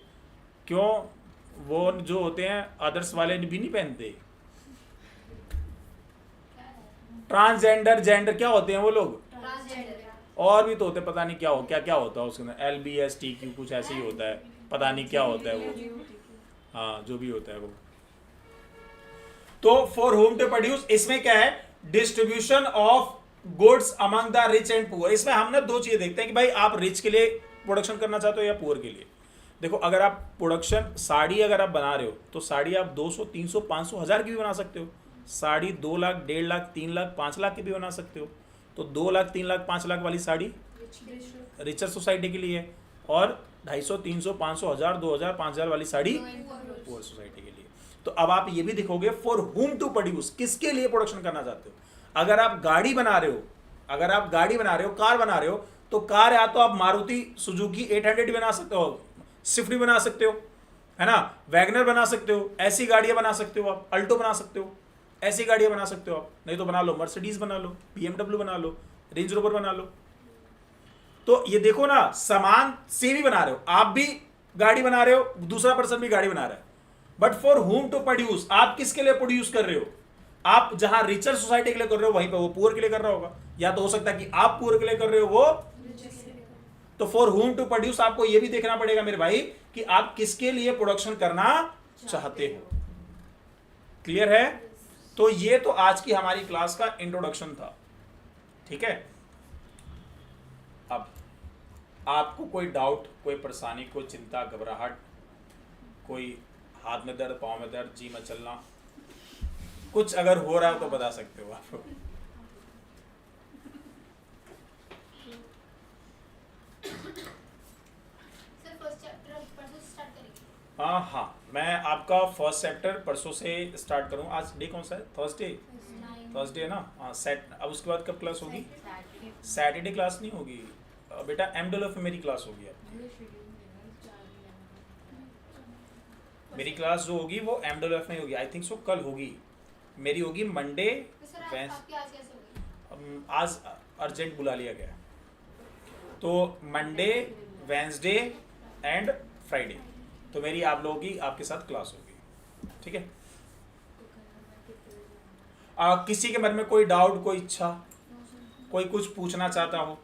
क्यों? वो जो होते हैं अदर्स वाले भी नहीं पहनते। ट्रांसजेंडर, जेंडर क्या होते हैं वो लोग? और भी तो होते, पता नहीं क्या होता है उसके अंदर, LBSTQ कुछ ऐसे ही होता है, पता नहीं क्या होता है वो, हाँ जो भी होता है वो। तो फॉर होम टू प्रोड्यूस, इसमें क्या है, distribution of goods among the rich and poor. इसमें हम ना 2 चीजें देखते हैं कि भाई आप रिच के लिए प्रोडक्शन करना चाहते हो या पुअर के लिए। देखो, अगर आप प्रोडक्शन, साड़ी अगर आप बना रहे हो तो साड़ी आप 200, 300, 500, 1000 की भी बना सकते हो। साड़ी 2 लाख, 1.5 लाख, 3 लाख, 5 लाख की भी बना सकते हो। तो 2 लाख, 3 लाख, 5 लाख वाली साड़ी रिचर सोसाइटी के लिए है, और 250, 300, 500, 1000, 2000, 5000 वाली साड़ी पुअर सोसाइटी के लिए। तो अब आप ये भी देखोगे फॉर होम टू प्रोड्यूस, किसके लिए प्रोडक्शन करना चाहते हो। अगर आप गाड़ी बना रहे हो, कार बना रहे हो, तो कार या तो आप मारुति सुजुकी 800 बना सकते हो, स्विफ्ट भी बना सकते हो, है ना, वैगनर बना सकते हो, ऐसी गाड़ियां बना सकते हो आप, अल्टो बना सकते हो, ऐसी गाड़ियां बना सकते हो आप, नहीं तो बना लो मर्सिडीज बना लो, BMW बना लो, रेंज रोवर बना लो। तो ये देखो ना, सामान से भी बना रहे हो, आप भी गाड़ी बना रहे हो, दूसरा पर्सन भी गाड़ी बना रहा है, but for whom to produce, आप किसके लिए प्रोड्यूस कर रहे हो? आप जहां रिचर सोसाइटी के लिए कर रहे हो वहीं पे वो पुअर के लिए कर रहा होगा, या तो हो सकता है कि आप पुअर के लिए कर रहे हो, वो तो फॉर हुम टू प्रोड्यूस आपको ये भी देखना पड़ेगा मेरे भाई कि आप किसके लिए प्रोडक्शन करना चाहते हो। क्लियर है? तो ये तो आज की हमारी क्लास का इंट्रोडक्शन था, ठीक है। अब आपको कोई डाउट, कोई परेशानी, कोई चिंता, घबराहट, कोई हाथ में दर्द, पाँव में दर्द, जी में चलना, कुछ अगर हो रहा है तो बता सकते हो आप। सर फर्स्ट चैप्टर परसों स्टार्ट करेंगे। हाँ, मैं आपका फर्स्ट चैप्टर परसों से स्टार्ट करूँ। आज डे कौन सा है? थर्सडे है ना? हाँ, अब उसके बाद कब क्लास होगी? सैटरडे क्लास नहीं होगी बेटा, MWF में मेरी क्लास होगी। अब मेरी क्लास जो होगी वो MWF में होगी, आई थिंक सो कल होगी। मेरी होगी मंडे, तो सर आपकी आज कैसे होगी? आज अर्जेंट बुला लिया गया, तो मंडे, वेंसडे एंड फ्राइडे तो मेरी आप लोगों की आपके साथ क्लास होगी, ठीक है। किसी के मन में कोई डाउट, कोई इच्छा, कोई कुछ पूछना चाहता हो